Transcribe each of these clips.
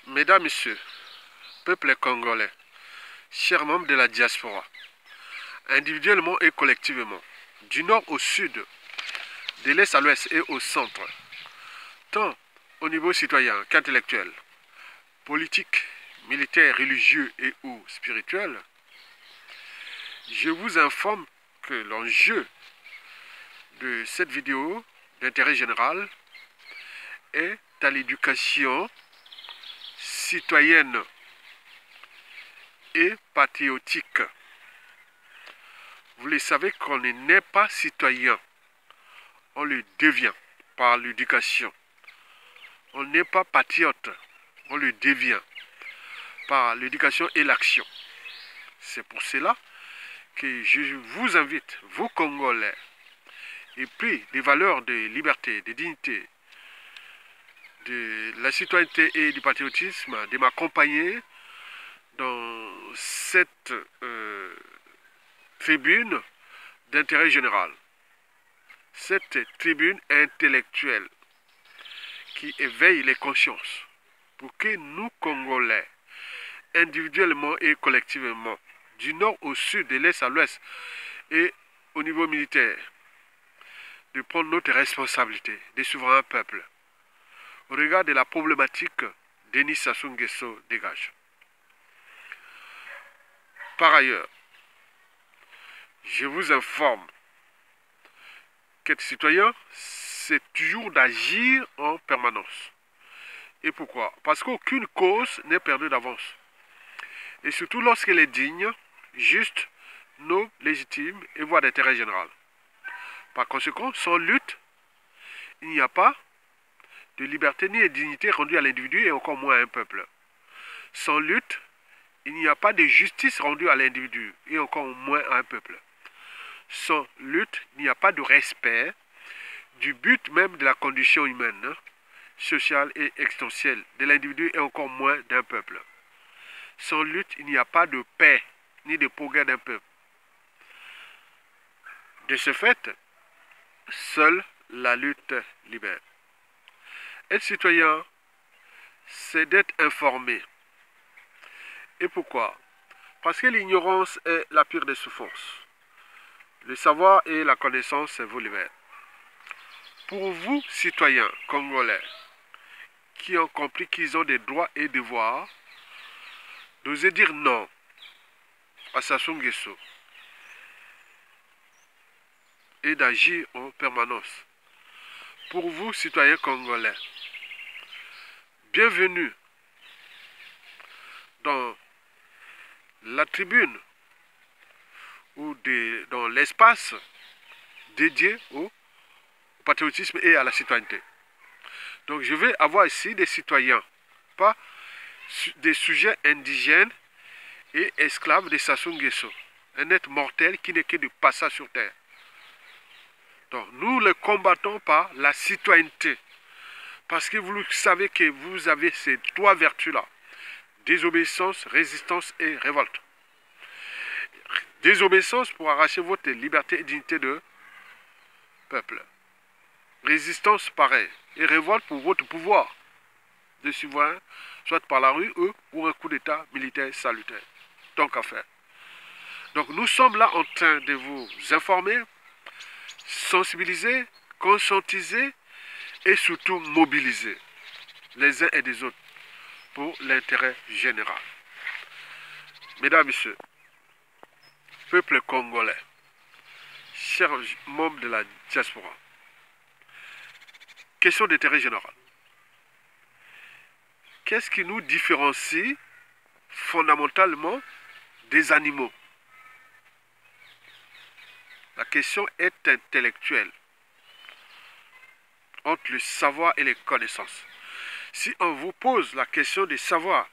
Mesdames, Messieurs, peuple congolais, chers membres de la diaspora, individuellement et collectivement, du nord au sud, de l'est à l'ouest et au centre, tant au niveau citoyen qu'intellectuel, politique, militaire, religieux et ou spirituel, je vous informe que l'enjeu de cette vidéo d'intérêt général est à l'éducation citoyenne et patriotique. Vous le savez qu'on n'est pas citoyen, on le devient par l'éducation. On n'est pas patriote, on le devient par l'éducation et l'action. C'est pour cela que je vous invite, vous Congolais, épris des valeurs de liberté, de dignité, de la citoyenneté et du patriotisme, de m'accompagner dans cette tribune d'intérêt général, cette tribune intellectuelle qui éveille les consciences pour que nous, Congolais, individuellement et collectivement, du nord au sud, de l'est à l'ouest et au niveau militaire, de prendre notre responsabilité des souverains peuples au regard de la problématique Denis Sassou Nguesso dégage. Par ailleurs, je vous informe qu'être citoyen, c'est toujours d'agir en permanence. Et pourquoi? Parce qu'aucune cause n'est perdue d'avance. Et surtout lorsqu'elle est digne, juste, noble, légitime et voie d'intérêt général. Par conséquent, sans lutte, il n'y a pas de liberté ni de dignité rendue à l'individu et encore moins à un peuple. Sans lutte, il n'y a pas de justice rendue à l'individu et encore moins à un peuple. Sans lutte, il n'y a pas de respect du but même de la condition humaine, sociale et existentielle de l'individu et encore moins d'un peuple. Sans lutte, il n'y a pas de paix ni de progrès d'un peuple. De ce fait, seule la lutte libère. Être citoyen, c'est d'être informé. Et pourquoi? Parce que l'ignorance est la pire des souffrances. Le savoir et la connaissance vous libèrent. Pour vous, citoyens congolais, qui ont compris qu'ils ont des droits et devoirs, d'oser dire non à Sassou Nguesso et d'agir en permanence. Pour vous, citoyens congolais, bienvenue dans la tribune ou dans l'espace dédié au patriotisme et à la citoyenneté. Donc je vais avoir ici des citoyens, pas des sujets indigènes et esclaves de Sassou Nguesso, un être mortel qui n'est que de passage sur terre. Donc nous le combattons par la citoyenneté, parce que vous savez que vous avez ces trois vertus-là: désobéissance, résistance et révolte. Désobéissance pour arracher votre liberté et dignité de peuple. Résistance, pareil. Et révolte pour votre pouvoir de souverain, soit par la rue ou un coup d'état militaire salutaire. Donc à faire. Donc nous sommes là en train de vous informer, sensibiliser, conscientiser et surtout mobiliser les uns et les autres pour l'intérêt général. Mesdames, Messieurs, peuple congolais, chers membres de la diaspora, question d'intérêt général. Qu'est-ce qui nous différencie fondamentalement des animaux? La question est intellectuelle, entre le savoir et les connaissances. Si on vous pose la question de savoir,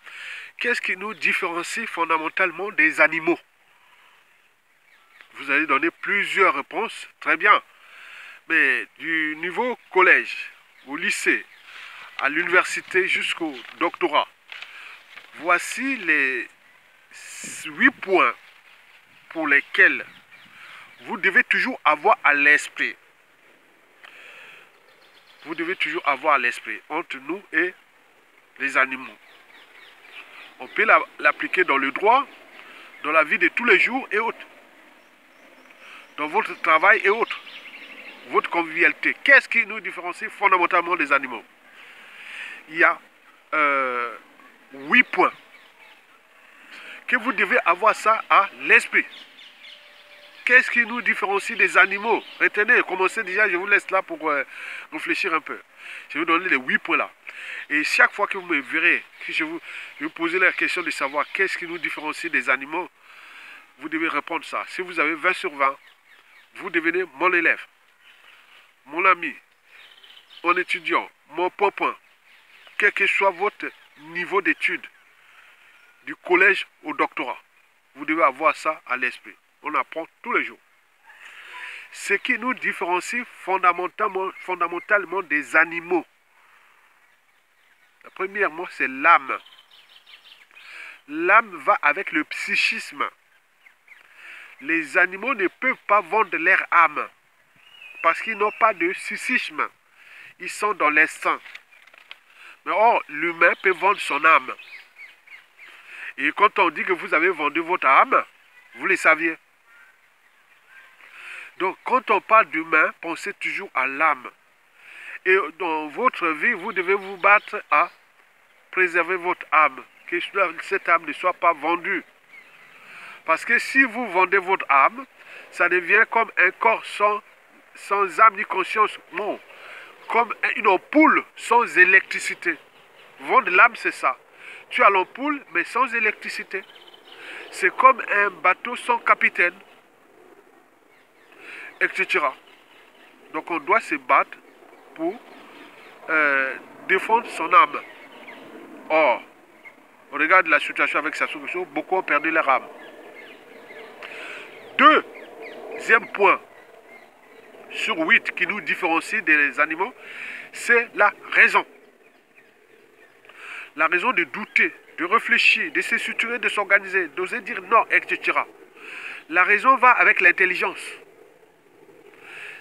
qu'est-ce qui nous différencie fondamentalement des animaux? Vous allez donner plusieurs réponses, très bien. Mais du niveau collège, au lycée, à l'université jusqu'au doctorat, voici les 8 points pour lesquels vous devez toujours avoir à l'esprit. Vous devez toujours avoir à l'esprit entre nous et les animaux. On peut l'appliquer dans le droit, dans la vie de tous les jours et autres. Dans votre travail et autres. Votre convivialité. Qu'est-ce qui nous différencie fondamentalement des animaux? Il y a 8 points que vous devez avoir ça à l'esprit. Qu'est-ce qui nous différencie des animaux? Retenez, commencez déjà, je vous laisse là pour réfléchir un peu. Je vais vous donner les 8 points là. Et chaque fois que vous me verrez, que je vous poser la question de savoir qu'est-ce qui nous différencie des animaux, vous devez répondre ça. Si vous avez 20 sur 20, vous devenez mon élève, mon ami, mon étudiant, mon point. Quel que soit votre niveau d'études, du collège au doctorat, vous devez avoir ça à l'esprit. On apprend tous les jours. Ce qui nous différencie fondamentalement des animaux. La première mot, c'est l'âme. L'âme va avec le psychisme. Les animaux ne peuvent pas vendre leur âme parce qu'ils n'ont pas de psychisme. Ils sont dans l'instinct. Mais or, l'humain peut vendre son âme. Et quand on dit que vous avez vendu votre âme, vous le saviez. Donc, quand on parle d'humain, pensez toujours à l'âme. Et dans votre vie, vous devez vous battre à préserver votre âme. Que cette âme ne soit pas vendue. Parce que si vous vendez votre âme, ça devient comme un corps sans âme ni conscience. Non. Comme une ampoule sans électricité. Vendre l'âme, c'est ça. Tu as l'ampoule, mais sans électricité. C'est comme un bateau sans capitaine, etc. Donc on doit se battre pour défendre son âme. Or, on regarde la situation avec sa solution, beaucoup ont perdu leur âme. Deuxième point sur 8 qui nous différencie des animaux, c'est la raison. La raison de douter, de réfléchir, de se structurer, de s'organiser, d'oser dire non, etc. La raison va avec l'intelligence.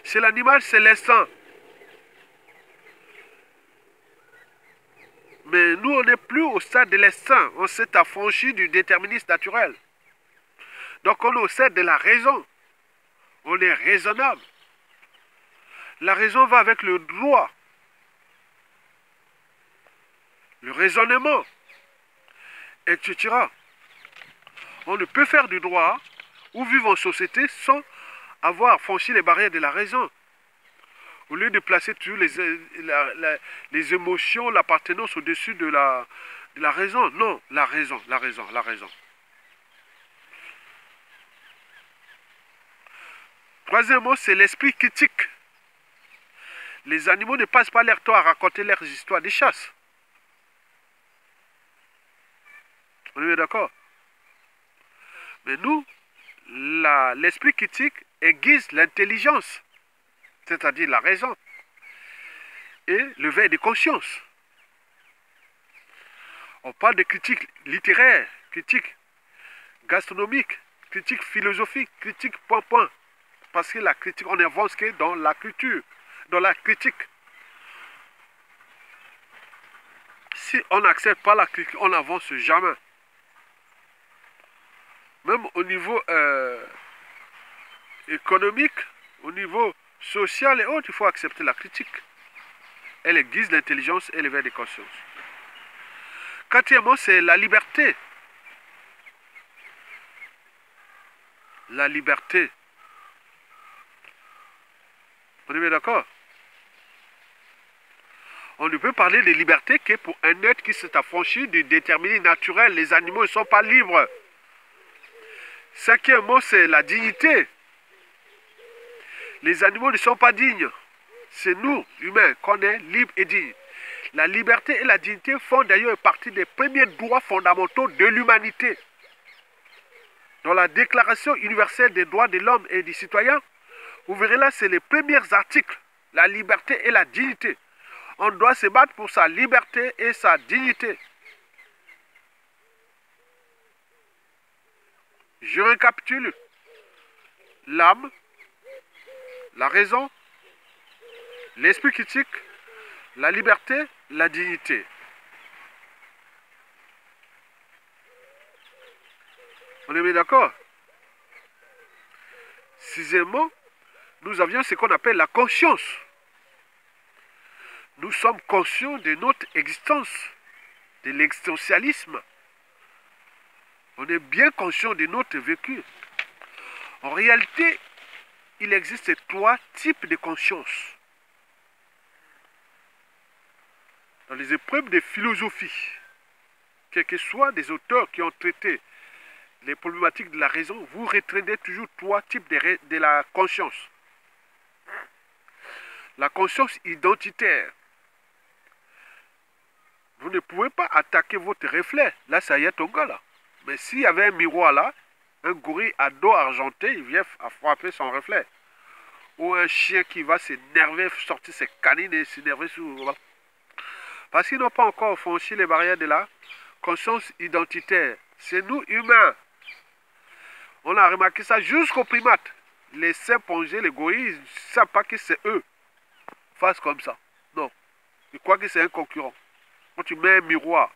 Chez l'animal, c'est l'instinct. Mais nous, on n'est plus au stade de l'instinct. On s'est affranchi du déterminisme naturel. Donc, on est au stade de la raison. On est raisonnable. La raison va avec le droit. Le raisonnement, etc. On ne peut faire du droit ou vivre en société sans avoir franchi les barrières de la raison. Au lieu de placer toujours les émotions, l'appartenance au-dessus de la raison. Non, la raison. Troisièmement, c'est l'esprit critique. Les animaux ne passent pas leur temps à raconter leurs histoires de chasse. On est bien d'accord? Mais nous, l'esprit critique aiguise l'intelligence, c'est-à-dire la raison, et le veille de conscience. On parle de critique littéraire, critique gastronomique, critique philosophique, critique point. Parce que la critique, on avance que dans la culture, dans la critique. Si on n'accepte pas la critique, on n'avance jamais. Même au niveau économique, au niveau social et autres, il faut accepter la critique. Elle aiguise l'intelligence et l'éveil des consciences. Quatrièmement, c'est la liberté. La liberté. On est bien d'accord? On ne peut parler de liberté que pour un être qui s'est affranchi du déterminisme naturel. Les animaux ne sont pas libres. Cinquièmement, c'est la dignité. Les animaux ne sont pas dignes. C'est nous, humains, qu'on est libres et dignes. La liberté et la dignité font d'ailleurs partie des premiers droits fondamentaux de l'humanité. Dans la Déclaration universelle des droits de l'homme et du citoyen, vous verrez là, c'est les premiers articles. La liberté et la dignité. On doit se battre pour sa liberté et sa dignité. Je récapitule. L'âme, la raison, l'esprit critique, la liberté, la dignité. On est bien d'accord? Sixièmement, nous avions ce qu'on appelle la conscience. Nous sommes conscients de notre existence, de l'existentialisme. On est bien conscient de notre vécu. En réalité, il existe trois types de conscience. Dans les épreuves de philosophie, quels que soient des auteurs qui ont traité les problématiques de la raison, vous retraînez toujours trois types de la conscience. La conscience identitaire. Vous ne pouvez pas attaquer votre reflet. Là, ça y est, ton gars, là. Mais s'il y avait un miroir là, un gorille à dos argenté, il vient à frapper son reflet. Ou un chien qui va s'énerver, sortir ses canines et s'énerver sur... Parce qu'ils n'ont pas encore franchi les barrières de la conscience identitaire. C'est nous, humains. On a remarqué ça jusqu'aux primates. Les chimpanzés, les gorilles, ils ne savent pas que c'est eux. Face comme ça. Non. Ils croient que c'est un concurrent. Quand tu mets un miroir,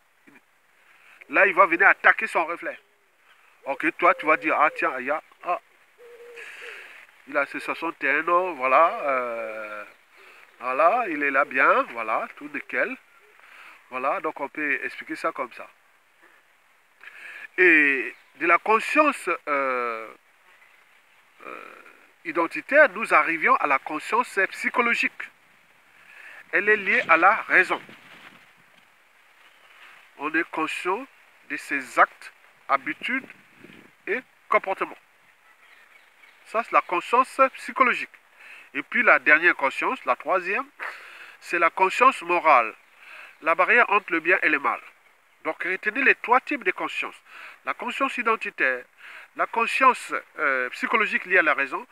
là, il va venir attaquer son reflet. Ok, toi, tu vas dire, ah tiens, il a ses 61 ans, voilà. Voilà, il est là bien, voilà, tout nickel. Voilà, donc on peut expliquer ça comme ça. Et de la conscience identitaire, nous arrivions à la conscience psychologique. Elle est liée à la raison. On est conscient de ses actes, habitudes et comportements. Ça, c'est la conscience psychologique. Et puis la dernière conscience, la troisième, c'est la conscience morale. La barrière entre le bien et le mal. Donc, retenez les trois types de conscience. La conscience identitaire, la conscience psychologique liée à la raison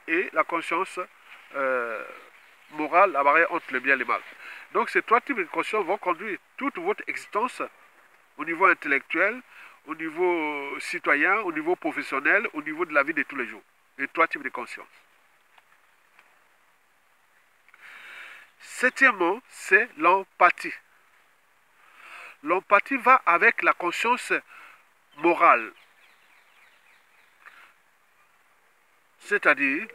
et la conscience morale, la barrière entre le bien et le mal. Donc, ces trois types de conscience vont conduire toute votre existence au niveau intellectuel, au niveau citoyen, au niveau professionnel, au niveau de la vie de tous les jours. Les trois types de conscience. Septièmement, c'est l'empathie. L'empathie va avec la conscience morale. C'est-à-dire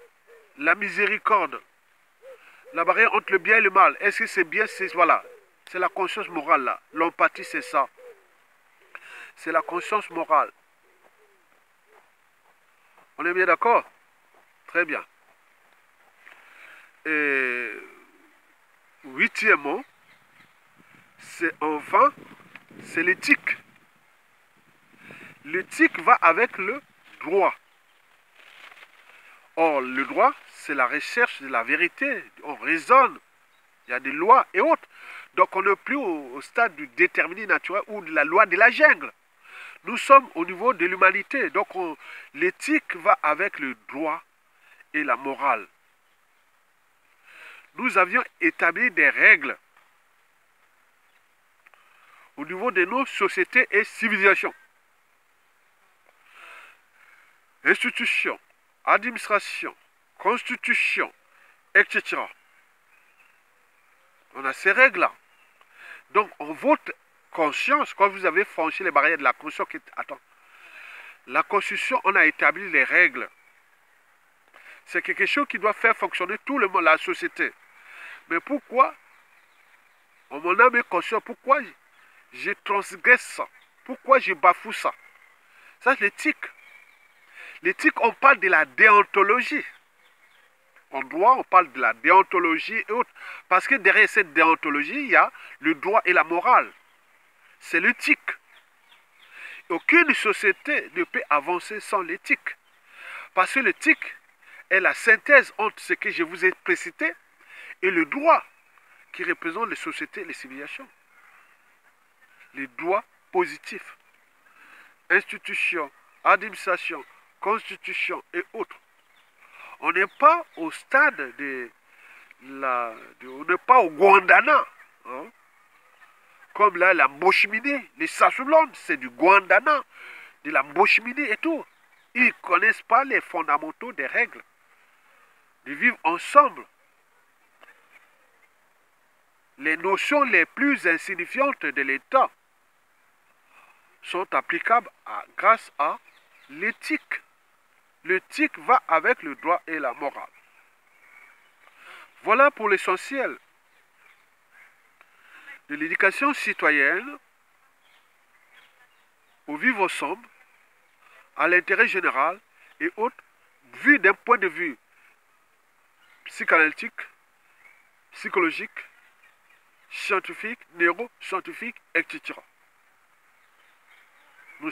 la miséricorde, la barrière entre le bien et le mal. Est-ce que c'est bien? Voilà, c'est la conscience morale là. L'empathie, c'est ça. C'est la conscience morale. On est bien d'accord? Très bien. Et huitièmement, c'est enfin, c'est l'éthique. L'éthique va avec le droit. Or, le droit, c'est la recherche de la vérité. On raisonne. Il y a des lois et autres. Donc, on n'est plus au stade du déterminé naturel ou de la loi de la jungle. Nous sommes au niveau de l'humanité. Donc, l'éthique va avec le droit et la morale. Nous avions établi des règles au niveau de nos sociétés et civilisations. Institutions, administration, constitution, etc. On a ces règles-là. Donc, en votre conscience, quand vous avez franchi les barrières de la conscience, attends, la constitution, on a établi les règles. C'est quelque chose qui doit faire fonctionner tout le monde, la société. Mais pourquoi, en mon âme et conscience, pourquoi je transgresse ça? Pourquoi je bafoue ça? Ça, c'est l'éthique. L'éthique, on parle de la déontologie. En droit, on parle de la déontologie et autres. Parce que derrière cette déontologie, il y a le droit et la morale. C'est l'éthique. Aucune société ne peut avancer sans l'éthique. Parce que l'éthique est la synthèse entre ce que je vous ai précité et le droit qui représente les sociétés et les civilisations. Les droits positifs. Institutions, administration, constitution et autres. On n'est pas au stade on n'est pas au Guandana. Hein? Comme là, la Mboshimini, les Sassoulon, c'est du Guandana, de la Mboshimini et tout. Ils ne connaissent pas les fondamentaux des règles. De vivre ensemble. Les notions les plus insignifiantes de l'État sont applicables grâce à l'éthique. L'éthique va avec le droit et la morale. Voilà pour l'essentiel de l'éducation citoyenne au vivre ensemble, à l'intérêt général et autres, vu d'un point de vue psychanalytique, psychologique, scientifique, neuroscientifique, etc. Nous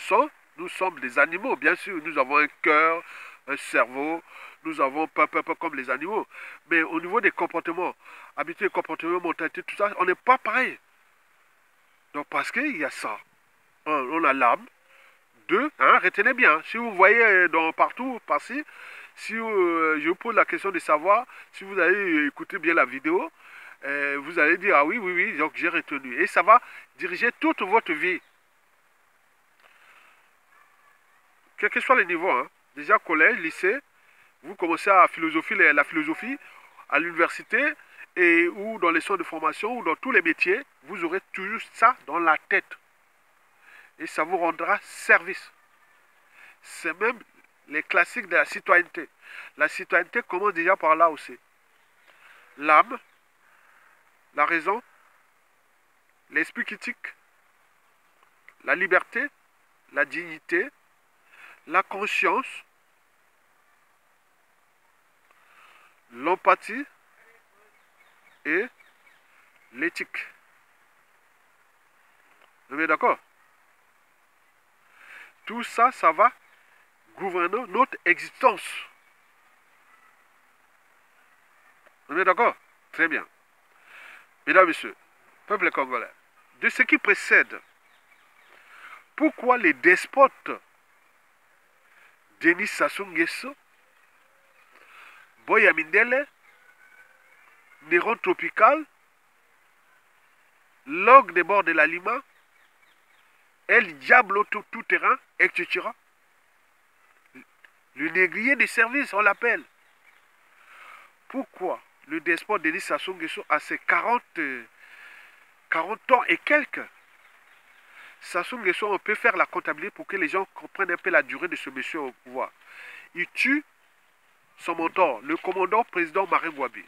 sommes des animaux, bien sûr. Nous avons un cœur, un cerveau, nous avons pas comme les animaux. Mais au niveau des comportements, habitudes, comportements, mentalité, tout ça, on n'est pas pareil. Donc parce qu'il y a ça. Un, on a l'âme. Deux, retenez bien, si vous voyez partout, par-ci, si je vous pose la question de savoir, si vous allez écouter bien la vidéo, vous allez dire, ah oui, oui, oui, donc j'ai retenu. Et ça va diriger toute votre vie. Quel que soit le niveau, déjà collège, lycée, vous commencez à la philosophie à l'université et ou dans les centres de formation ou dans tous les métiers, vous aurez toujours ça dans la tête. Et ça vous rendra service. C'est même les classiques de la citoyenneté. La citoyenneté commence déjà par là aussi. L'âme, la raison, l'esprit critique, la liberté, la dignité, la conscience, l'empathie et l'éthique. Vous êtes d'accord? Tout ça, ça va gouverner notre existence. Vous êtes d'accord? Très bien. Mesdames, Messieurs, peuple congolais, de ce qui précède, pourquoi les despotes Denis Sassou Nguesso, Boya Mindele, Néron Tropical, Log des bords de la Lima, El Diablo tout terrain, etc. Le négrier des services, on l'appelle. Pourquoi le despote Denis Sassou Nguesso a ses 40 ans et quelques? Sassou Nguesso, on peut faire la comptabilité pour que les gens comprennent un peu la durée de ce monsieur au pouvoir. Il tue son mentor, le commandant président Marine Ngouabi,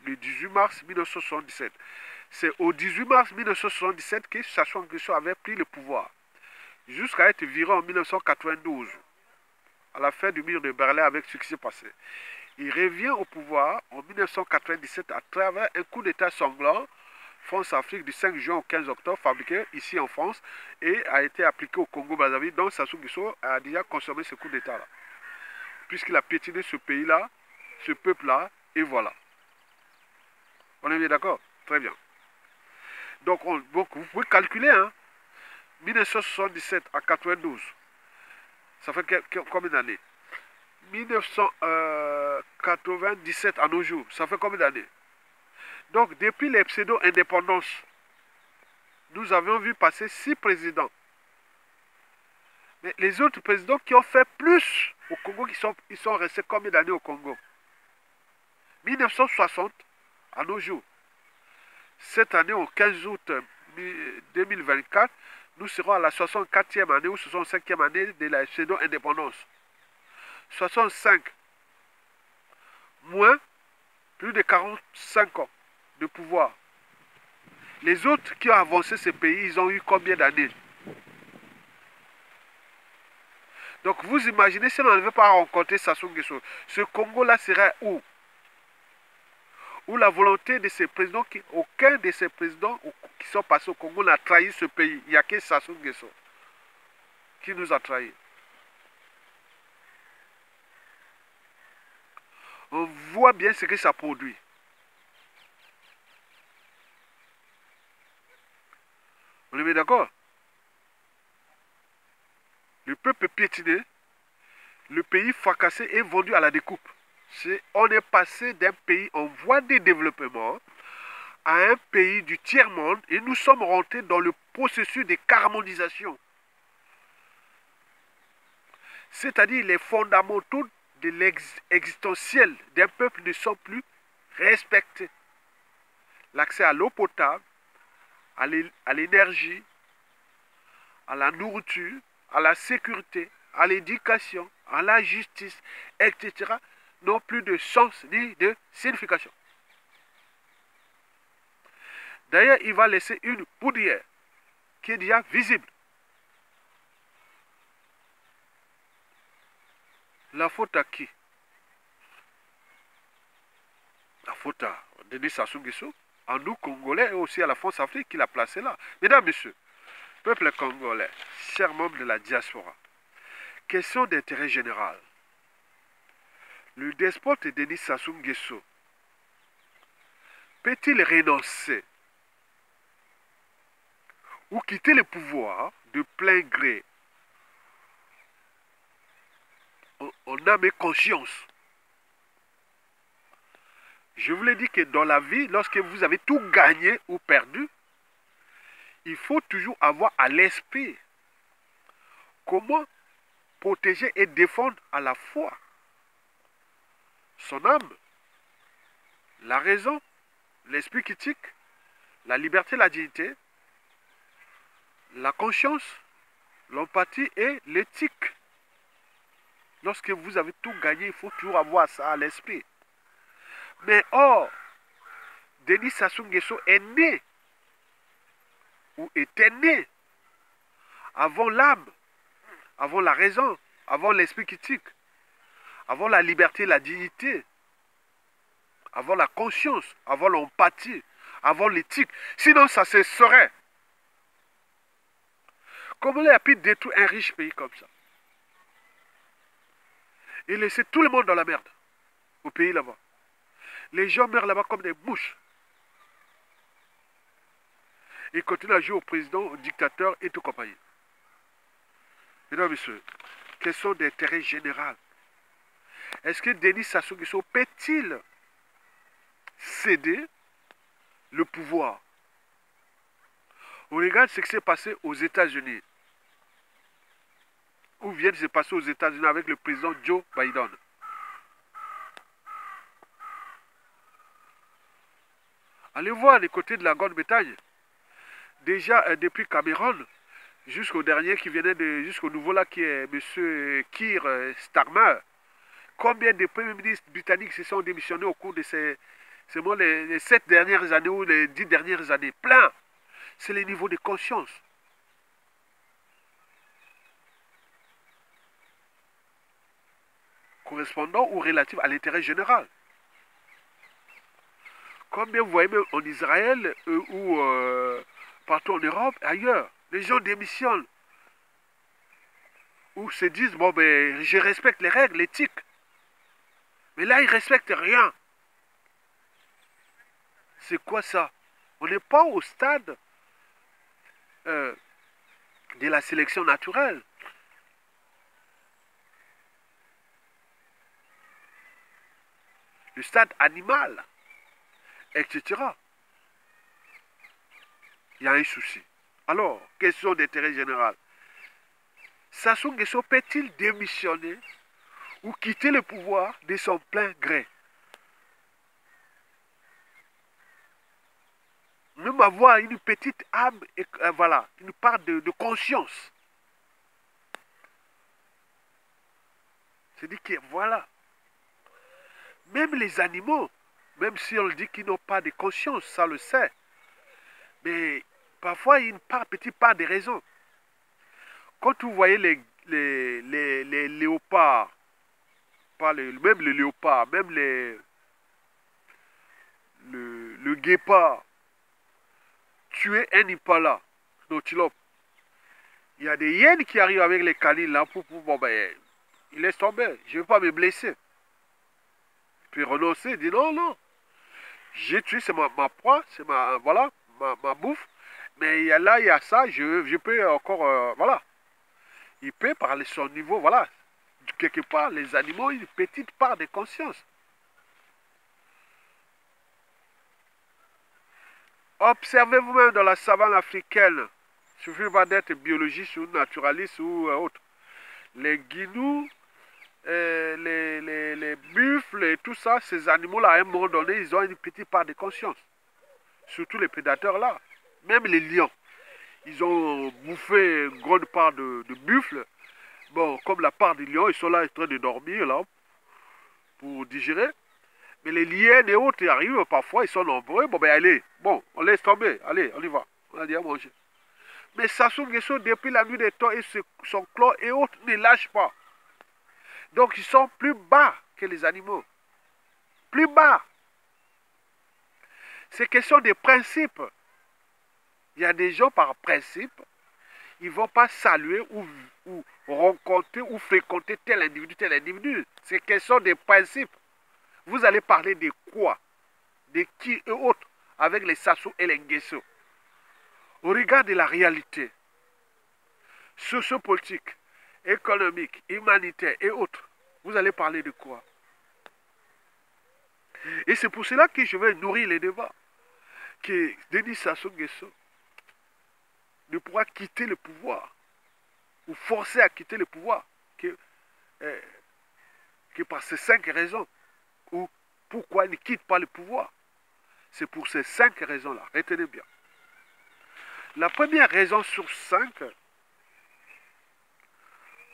le 18 mars 1977. C'est au 18 mars 1977 que Sassou Nguesso avait pris le pouvoir, jusqu'à être viré en 1992, à la fin du mur de Berlin avec ce qui s'est passé. Il revient au pouvoir en 1997 à travers un coup d'État sanglant, France-Afrique du 5 juin au 15 octobre, fabriqué ici en France et a été appliqué au Congo-Brazzaville. Donc Sassou Nguesso a déjà consommé ce coup d'État-là, puisqu'il a piétiné ce pays-là, ce peuple-là, et voilà. On est bien d'accord? Très bien. Donc vous pouvez calculer, 1977 à 92, ça fait combien d'années? 1997 à nos jours, ça fait combien d'années? Donc, depuis les pseudo-indépendances, nous avions vu passer 6 présidents. Mais les autres présidents qui ont fait plus au Congo, ils sont restés combien d'années au Congo? 1960 à nos jours. Cette année, au 15 août 2024, nous serons à la 64e année ou 65e année de la pseudo-indépendance. 65 moins plus de 45 ans de pouvoir. Les autres qui ont avancé ce pays, ils ont eu combien d'années? Donc vous imaginez si on n'avait pas rencontré Sassou Nguesso, ce Congo-là serait où? Où la volonté de ces présidents, aucun de ces présidents qui sont passés au Congo n'a trahi ce pays. Il n'y a que Sassou Nguesso qui nous a trahis. On voit bien ce que ça produit. On est bien d'accord? Le peuple piétiné, le pays fracassé et vendu à la découpe. On est passé d'un pays en voie de développement à un pays du tiers-monde et nous sommes rentrés dans le processus de caramonisation. C'est-à-dire les fondamentaux de l'existentiel d'un peuple ne sont plus respectés. L'accès à l'eau potable, à l'énergie, à la nourriture, à la sécurité, à l'éducation, à la justice, etc., n'ont plus de sens ni de signification. D'ailleurs, il va laisser une poudrière qui est déjà visible. La faute à qui? La faute à Denis Sassou Nguesso, à nous Congolais et aussi à la France-Afrique qui l'a placé là. Mesdames, Messieurs, peuple congolais, chers membres de la diaspora, question d'intérêt général. Le despote Denis Sassou Nguesso peut-il renoncer ou quitter le pouvoir de plein gré en âme et conscience? Je vous l'ai dit que dans la vie, lorsque vous avez tout gagné ou perdu, il faut toujours avoir à l'esprit comment protéger et défendre à la fois son âme, la raison, l'esprit critique, la liberté, la dignité, la conscience, l'empathie et l'éthique. Lorsque vous avez tout gagné, il faut toujours avoir ça à l'esprit. Mais or, Denis Sassou Nguesso est né, ou était né, avant l'âme, avant la raison, avant l'esprit critique, avant la liberté, la dignité, avant la conscience, avant l'empathie, avant l'éthique. Sinon, ça se serait. Comment il a pu détruire un riche pays comme ça? Et laisser tout le monde dans la merde, au pays là-bas. Les gens meurent là-bas comme des mouches. Il continue à jouer au président, au dictateur et tout compagnie. Mesdames et messieurs, question d'intérêt général. Est-ce que Denis Sassou Nguesso peut-il céder le pouvoir? On regarde ce qui s'est passé aux États-Unis. Ou vient de se passer aux États-Unis avec le président Joe Biden. Allez voir les côtés de la Grande-Bretagne. Déjà, depuis Cameron, jusqu'au dernier qui venait de, jusqu'au nouveau là qui est M. Keir Starmer, combien de premiers ministres britanniques se sont démissionnés au cours de les 7 dernières années ou les 10 dernières années? Plein. C'est le niveau de conscience. Correspondant ou relatif à l'intérêt général. Combien vous voyez même en Israël ou partout en Europe, ailleurs, les gens démissionnent. Ou se disent, bon ben, je respecte les règles, l'éthique. Mais là, ils ne respectent rien. C'est quoi ça? On n'est pas au stade de la sélection naturelle. Le stade animal, etc. Il y a un souci. Alors, question d'intérêt général. Sassou Nguesso peut-il démissionner ou quitter le pouvoir de son plein gré? Même avoir une petite âme, et, voilà, une part de conscience. C'est-à-dire que, voilà, même les animaux, même si on dit qu'ils n'ont pas de conscience, ça le sait, mais parfois il y a une petite part de raison. Quand vous voyez les léopards, pas même les léopards, même le guépard, tuer un impala, l'antilope, il y a des hyènes qui arrivent avec les canines là pour bon ben, il laisse tomber, je ne veux pas me blesser. Puis renoncer, dit non, non, j'ai tué, c'est ma proie, c'est voilà, ma bouffe, mais là, il y a ça, je peux encore, voilà. Il peut parler son niveau, voilà. Quelque part, les animaux ont une petite part de conscience. Observez vous-même dans la savane africaine, il ne suffit pas d'être biologiste ou naturaliste ou autre. Les guinous, les buffles et tout ça, ces animaux-là, à un moment donné, ils ont une petite part de conscience. Surtout les prédateurs là. Même les lions. Ils ont bouffé une grande part de buffles, Bon, comme la part des lions, ils sont là en train de dormir, là, pour digérer. Mais les liens et autres, ils arrivent parfois, ils sont nombreux. Bon, ben allez, bon, on laisse tomber. Allez, on y va. On a dit à manger. Mais Sassou Nguesso, depuis la nuit des temps, et son clan et autres ne lâchent pas. Donc, ils sont plus bas que les animaux. Plus bas. C'est question de principe. Il y a des gens, par principe, ils ne vont pas saluer ou rencontrer ou fréquenter tel individu, tel individu. C'est question de principe. Vous allez parler de quoi? De qui et autres avec les Sassou et les Nguesso. Au regard de la réalité sociopolitique, économique, humanitaire et autres, vous allez parler de quoi? Et c'est pour cela que je vais nourrir les débats. Que Denis Sassou Nguesso ne pourra quitter le pouvoir ou forcer à quitter le pouvoir que par ces 5 raisons. Ou pourquoi il ne quitte pas le pouvoir. C'est pour ces 5 raisons-là. Retenez bien. La première raison sur 5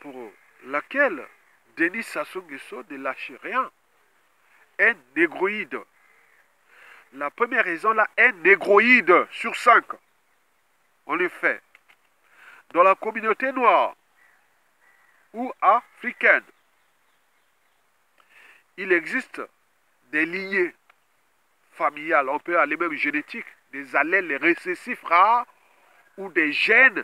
pour laquelle Denis Sassou Nguesso ne lâche rien est négroïde. La première raison là est négroïde sur 5. En effet, dans la communauté noire ou africaine, il existe des lignées familiales, on peut aller même génétiques, des allèles récessifs rares ou des gènes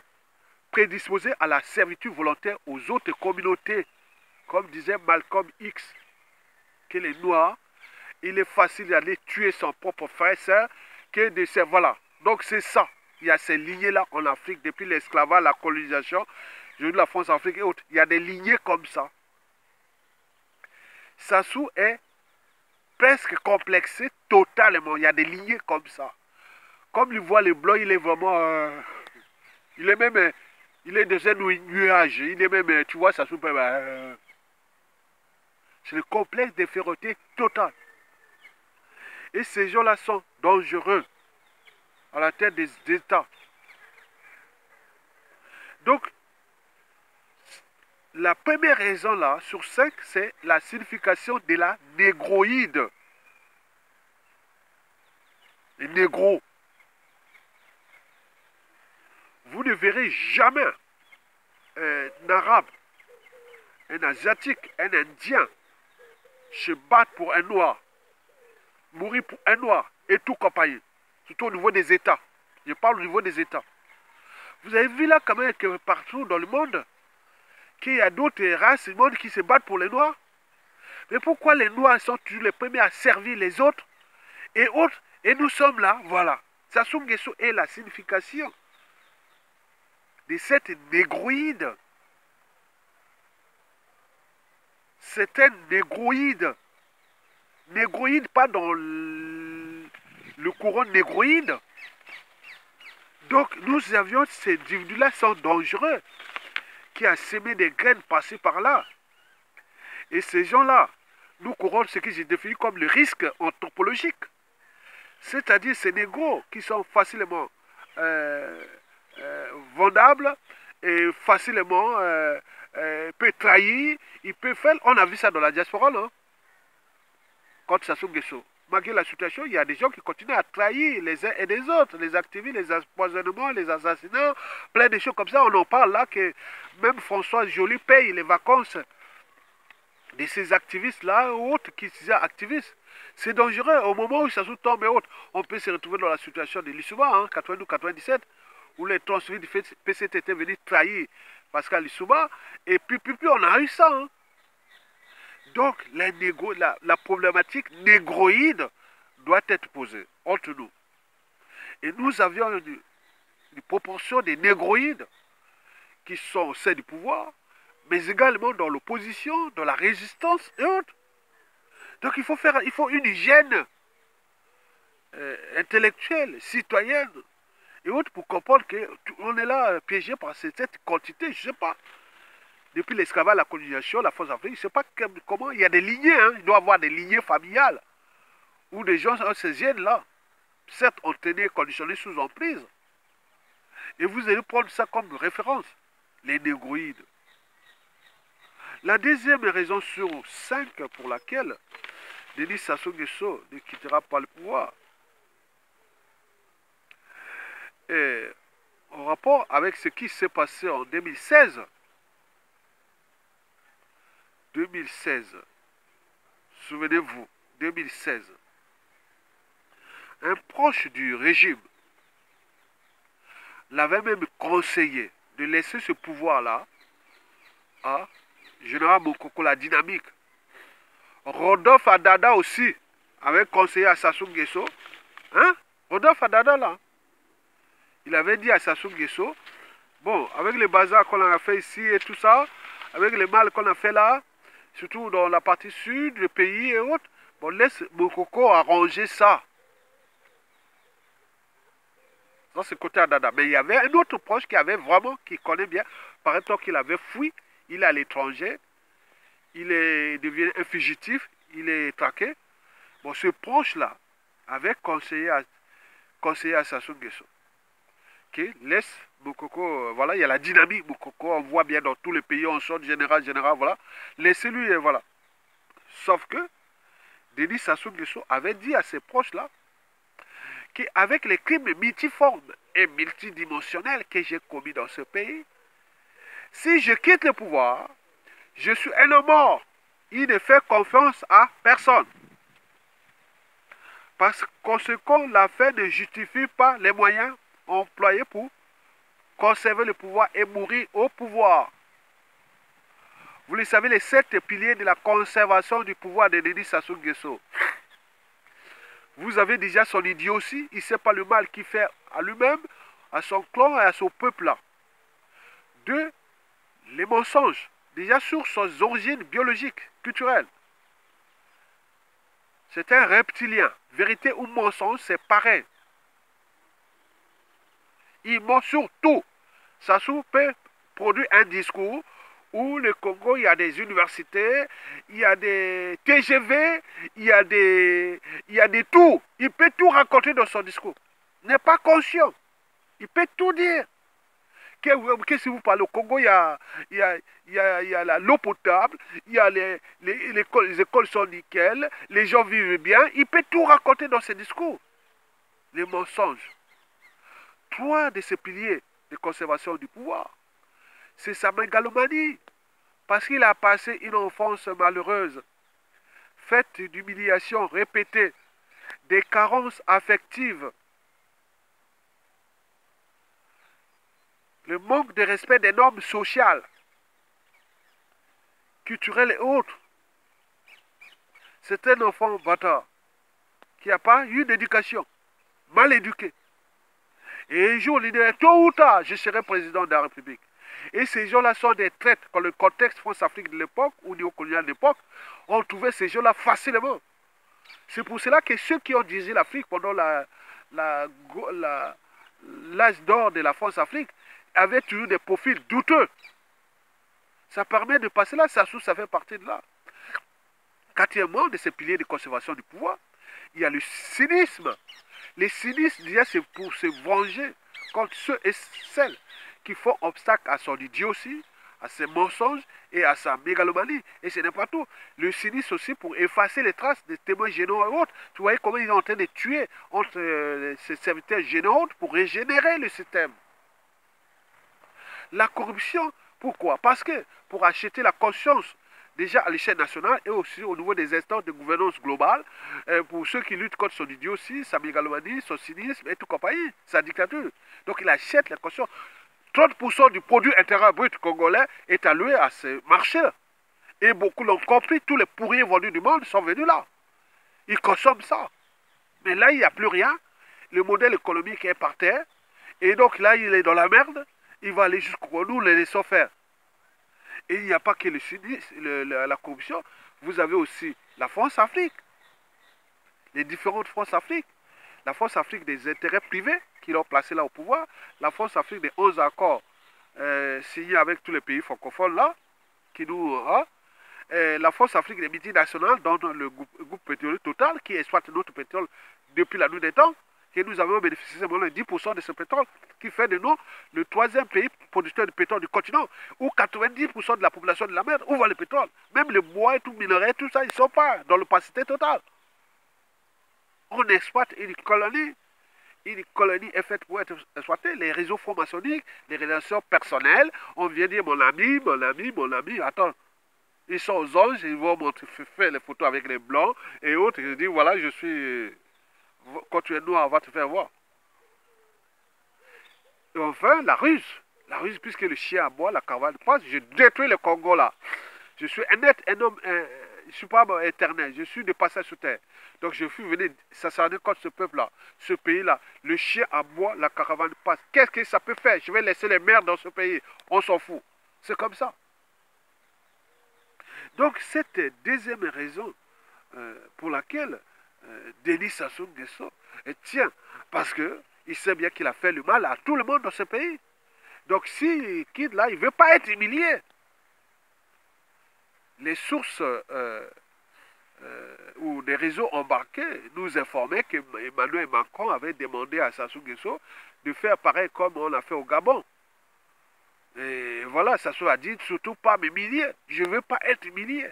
prédisposés à la servitude volontaire aux autres communautés. Comme disait Malcolm X, que les Noirs, il est facile d'aller tuer son propre frère et soeur que de se... Voilà. Donc c'est ça. Il y a ces lignées-là en Afrique, depuis l'esclavage, la colonisation, je dis la France, Afrique et autres. Il y a des lignées comme ça. Sassou est presque complexé totalement. Il y a des lignées comme ça. Comme il voit les blancs, il est vraiment... il est même... il est dans un nuage. Il est même... tu vois, Sassou... c'est le complexe de féroté total. Et ces gens-là sont dangereux à la tête des États. Donc, la première raison là, sur 5, c'est la signification de la négroïde. Les négros. Vous ne verrez jamais un arabe, un asiatique, un indien se battre pour un noir, mourir pour un noir et tout compagnie. Surtout au niveau des États. Je parle au niveau des États. Vous avez vu là quand même que partout dans le monde, qu'il y a d'autres races du monde qui se battent pour les Noirs. Mais pourquoi les Noirs sont toujours les premiers à servir les autres et autres, et nous sommes là, voilà. Sassou Nguesso est la signification de cette négroïde. C'est un négroïde. Négroïde, pas dans le courant négroïde. Donc nous avions ces individus-là sont dangereux, qui a semé des graines passées par là. Et ces gens-là, nous courons ce que j'ai défini comme le risque anthropologique. C'est-à-dire ces négros qui sont facilement vendables et facilement peut trahir, ils peuvent faire. On a vu ça dans la diaspora, non? Contre Sassou Nguesso. Malgré la situation, il y a des gens qui continuent à trahir les uns et les autres, les activistes, les empoisonnements, les assassinats, plein de choses comme ça. On en parle là que même François Joly paye les vacances de ces activistes-là ou autres qui sont activistes. C'est dangereux. Au moment où Sassou tombe et autres, on peut se retrouver dans la situation de Lissouba, hein, 92-97, où les transfuges du PCT étaient venus trahir Pascal Lissouba, et puis on a eu ça. Hein. Donc, la problématique négroïde doit être posée entre nous. Et nous avions une proportion des négroïdes qui sont au sein du pouvoir, mais également dans l'opposition, dans la résistance et autres. Donc, il faut une hygiène intellectuelle, citoyenne et autres pour comprendre qu'on est là piégé par cette quantité, je ne sais pas. Depuis l'esclavage, la colonisation, la France africaine, je ne sais pas comment, il y a des lignées, hein, il doit y avoir des lignées familiales, où des gens ont ces gènes-là. Certes, on tenait conditionnés sous emprise. Et vous allez prendre ça comme référence, les négroïdes. La deuxième raison sur 5 pour laquelle Denis Sassou Nguesso ne quittera pas le pouvoir est en rapport avec ce qui s'est passé en 2016. 2016. Souvenez-vous, 2016. Un proche du régime l'avait même conseillé de laisser ce pouvoir-là à Général Mokoko, la dynamique. Rodolphe Adada aussi avait conseillé à Sassou Nguesso. Hein? Rodolphe Adada, là. Il avait dit à Sassou Nguesso, bon, avec les bazars qu'on a fait ici et tout ça, avec les mal qu'on a fait là, surtout dans la partie sud, le pays et autres, bon, laisse Mokoko arranger ça. Dans ce côté Adada. Mais il y avait un autre proche qui avait vraiment, qui connaît bien, paraît-il qu'il avait fui, il est à l'étranger, il est devenu un fugitif, il est traqué. Bon, ce proche-là avait conseillé à Sassou Nguesso qui laisse Mokoko, voilà, il y a la dynamique Mokoko, on voit bien dans tous les pays, on sort général, voilà, laissez-lui, et voilà. Sauf que Denis Sassou Nguesso avait dit à ses proches-là qu'avec les crimes multiformes et multidimensionnels que j'ai commis dans ce pays, si je quitte le pouvoir, je suis un homme mort. Il ne fait confiance à personne. Parce que ce qu'on a fait ne justifie pas les moyens employés pour conserver le pouvoir et mourir au pouvoir. Vous le savez, les 7 piliers de la conservation du pouvoir de Denis Sassou Nguesso. Vous avez déjà son idiotie, il ne sait pas le mal qu'il fait à lui-même, à son clan et à son peuple-là. 2. Les mensonges, déjà sur ses origines biologiques, culturelles. C'est un reptilien. Vérité ou mensonge, c'est pareil. Il ment sur tout. Sassou peut produire un discours où le Congo, il y a des universités, il y a des TGV, il y a des tout. Il peut tout raconter dans son discours. Il n'est pas conscient. Il peut tout dire. Que si vous parlez au Congo, il y a l'eau potable, il y a les écoles sont nickel, les gens vivent bien. Il peut tout raconter dans ses discours. Les mensonges. 3 de ces piliers de conservation du pouvoir, c'est sa mégalomanie. Parce qu'il a passé une enfance malheureuse, faite d'humiliations répétées, des carences affectives, le manque de respect des normes sociales, culturelles et autres. C'est un enfant bâtard qui n'a pas eu d'éducation, mal éduqué. Et un jour, il dit, tôt ou tard, je serai président de la République. Et ces gens-là sont des traîtres. Dans le contexte France-Afrique de l'époque, ou néocolonial de l'époque, on trouvait ces gens-là facilement. C'est pour cela que ceux qui ont dirigé l'Afrique pendant l'âge d'or de la France-Afrique avaient toujours des profils douteux. Ça permet de passer là, ça fait partie de là. Quatrièmement, de ces piliers de conservation du pouvoir, il y a le cynisme. Les cynismes, déjà, c'est pour se venger contre ceux et celles qui font obstacle à son idiotie, à ses mensonges et à sa mégalomanie. Et ce n'est pas tout. Le cynisme aussi pour effacer les traces des témoins généraux et autres. Tu voyez comment ils sont en train de tuer entre ces serviteurs généraux pour régénérer le système. La corruption, pourquoi? Parce que pour acheter la conscience, déjà à l'échelle nationale et aussi au niveau des instances de gouvernance globale, pour ceux qui luttent contre son idiotie, sa mégalomanie, son cynisme et tout compagnie, sa dictature. Donc il achète la conscience. 30% du produit intérieur brut congolais est alloué à ce marché-là. Et beaucoup l'ont compris, tous les pourriers vendus du monde sont venus là. Ils consomment ça. Mais là, il n'y a plus rien. Le modèle économique est par terre. Et donc là, il est dans la merde. Il va aller jusqu'où nous les laissons faire. Et il n'y a pas que la corruption. Vous avez aussi la France-Afrique. Les différentes France-Afrique. La France-Afrique des intérêts privés qui l'ont placé là au pouvoir. La France-Afrique des 11 accords signés avec tous les pays francophones là. Qui nous... la France-Afrique des multinationales dans le groupe pétrolier Total qui exploite notre pétrole depuis la nuit des temps. que nous avons bénéficié seulement de 10% de ce pétrole, qui fait de nous le troisième pays producteur de pétrole du continent, où 90% de la population de la mer, où va le pétrole? Même le bois et tout, minerai, tout ça, ils ne sont pas dans l'opacité totale. On exploite une colonie. Une colonie est faite pour être exploitée. Les réseaux francs-maçonniques, les relations personnelles, on vient dire mon ami, mon ami, mon ami. Attends, ils sont aux anges, ils vont montrer, faire les photos avec les blancs et autres. Ils disent voilà, je suis. Quand tu es noir, on va te faire voir. Et enfin, la ruse. La ruse, puisque le chien aboie, la caravane passe, je détruis le Congo là. Je suis un homme, je ne suis pas éternel, je suis de passage sur terre. Donc je suis venu s'assassiner contre ce peuple-là, ce pays-là. Le chien aboie, la caravane passe. Qu'est-ce que ça peut faire? Je vais laisser les mères dans ce pays. On s'en fout. C'est comme ça. Donc cette deuxième raison pour laquelle Denis Sassou Nguesso tient, parce qu'il sait bien qu'il a fait le mal à tout le monde dans ce pays. Donc s'il quitte là, il ne veut pas être humilié. Les sources ou des réseaux embarqués nous informaient qu'Emmanuel Macron avait demandé à Sassou Nguesso de faire pareil comme on a fait au Gabon. Et voilà, Sassou a dit surtout pas m'humilier. Je ne veux pas être humilié.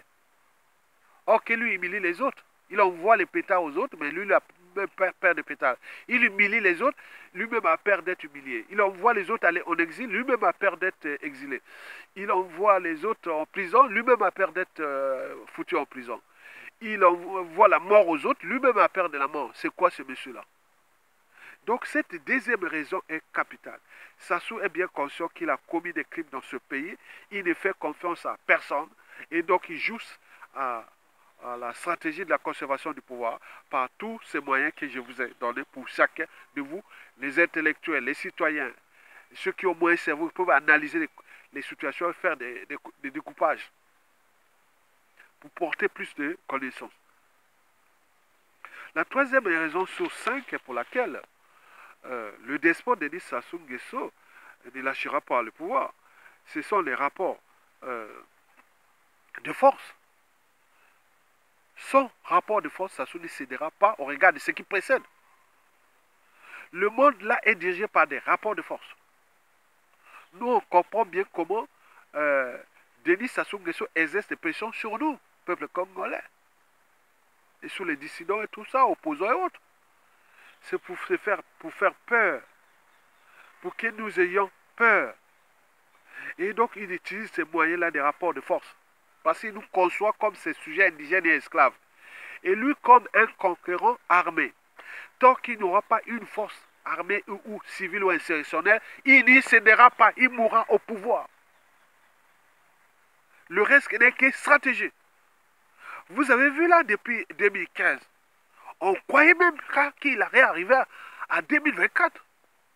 Or que lui humilie les autres. Il envoie les pétards aux autres, mais lui, il a même peur de pétards. Il humilie les autres, lui-même a peur d'être humilié. Il envoie les autres aller en exil, lui-même a peur d'être exilé. Il envoie les autres en prison, lui-même a peur d'être foutu en prison. Il envoie la mort aux autres, lui-même a peur de la mort. C'est quoi ce monsieur-là? Donc cette deuxième raison est capitale. Sassou est bien conscient qu'il a commis des crimes dans ce pays. Il ne fait confiance à personne. Et donc il joue à la stratégie de la conservation du pouvoir par tous ces moyens que je vous ai donnés pour chacun de vous, les intellectuels, les citoyens, ceux qui ont moins cerveau, peuvent analyser les situations et faire des découpages pour porter plus de connaissances. La troisième raison sur 5 pour laquelle le despote Denis Sassou Nguesso ne lâchera pas le pouvoir, ce sont les rapports de force. Sans rapport de force, Sassou ne cédera pas au regard de ce qui précède. Le monde là est dirigé par des rapports de force. Nous, on comprend bien comment Denis Sassou Nguesso exerce des pressions sur nous, peuple congolais, et sur les dissidents et tout ça, opposants et autres. C'est pour faire peur, pour que nous ayons peur. Et donc, il utilise ces moyens-là des rapports de force. Parce qu'il nous conçoit comme ses sujets indigènes et esclaves. Et lui comme un conquérant armé. Tant qu'il n'aura pas une force armée ou civile ou insurrectionnelle, il n'y cédera pas, il mourra au pouvoir. Le reste n'est que stratégie. Vous avez vu là depuis 2015, on croyait même qu'il allait arriver à 2024.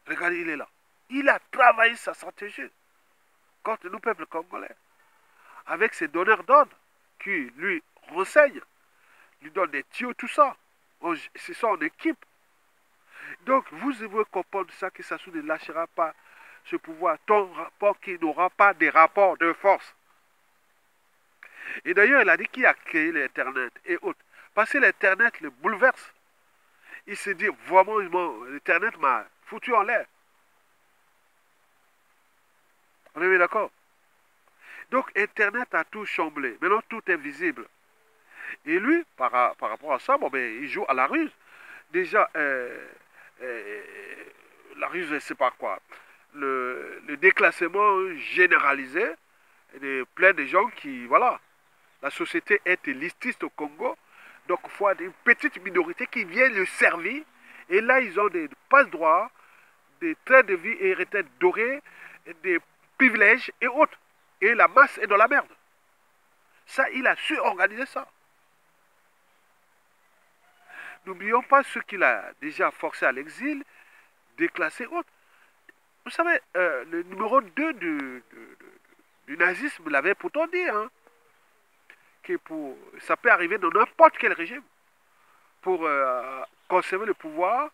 Regardez, il est là. Il a travaillé sa stratégie contre nous, peuple congolais. Avec ses donneurs d'ordre qui lui renseignent, lui donnent des tuyaux, tout ça. C'est ça en équipe. Donc, vous devez comprendre ça, que Sassou ne lâchera pas ce pouvoir tant qu'il n'aura pas des rapports de force. Et d'ailleurs, il a dit qu'il a créé l'Internet et autres. Parce que l'Internet le bouleverse. Il s'est dit, vraiment, l'Internet m'a foutu en l'air. On est bien d'accord? Donc, Internet a tout chamblé. Maintenant, tout est visible. Et lui, par rapport à ça, bon, ben, il joue à la ruse. Déjà, la ruse, je ne sais pas quoi. Le déclassement généralisé de plein de gens qui, voilà, la société est élitiste au Congo. Donc, il faut une petite minorité qui vient le servir. Et là, ils ont des passe-droits, des traits de vie et retraites dorées, des privilèges et autres. Et la masse est dans la merde. Ça, il a su organiser ça. N'oublions pas ceux qu'il a déjà forcé à l'exil, déclassés autres. Vous savez, le numéro 2 du nazisme l'avait pourtant dit, hein, que ça peut arriver dans n'importe quel régime. Pour conserver le pouvoir,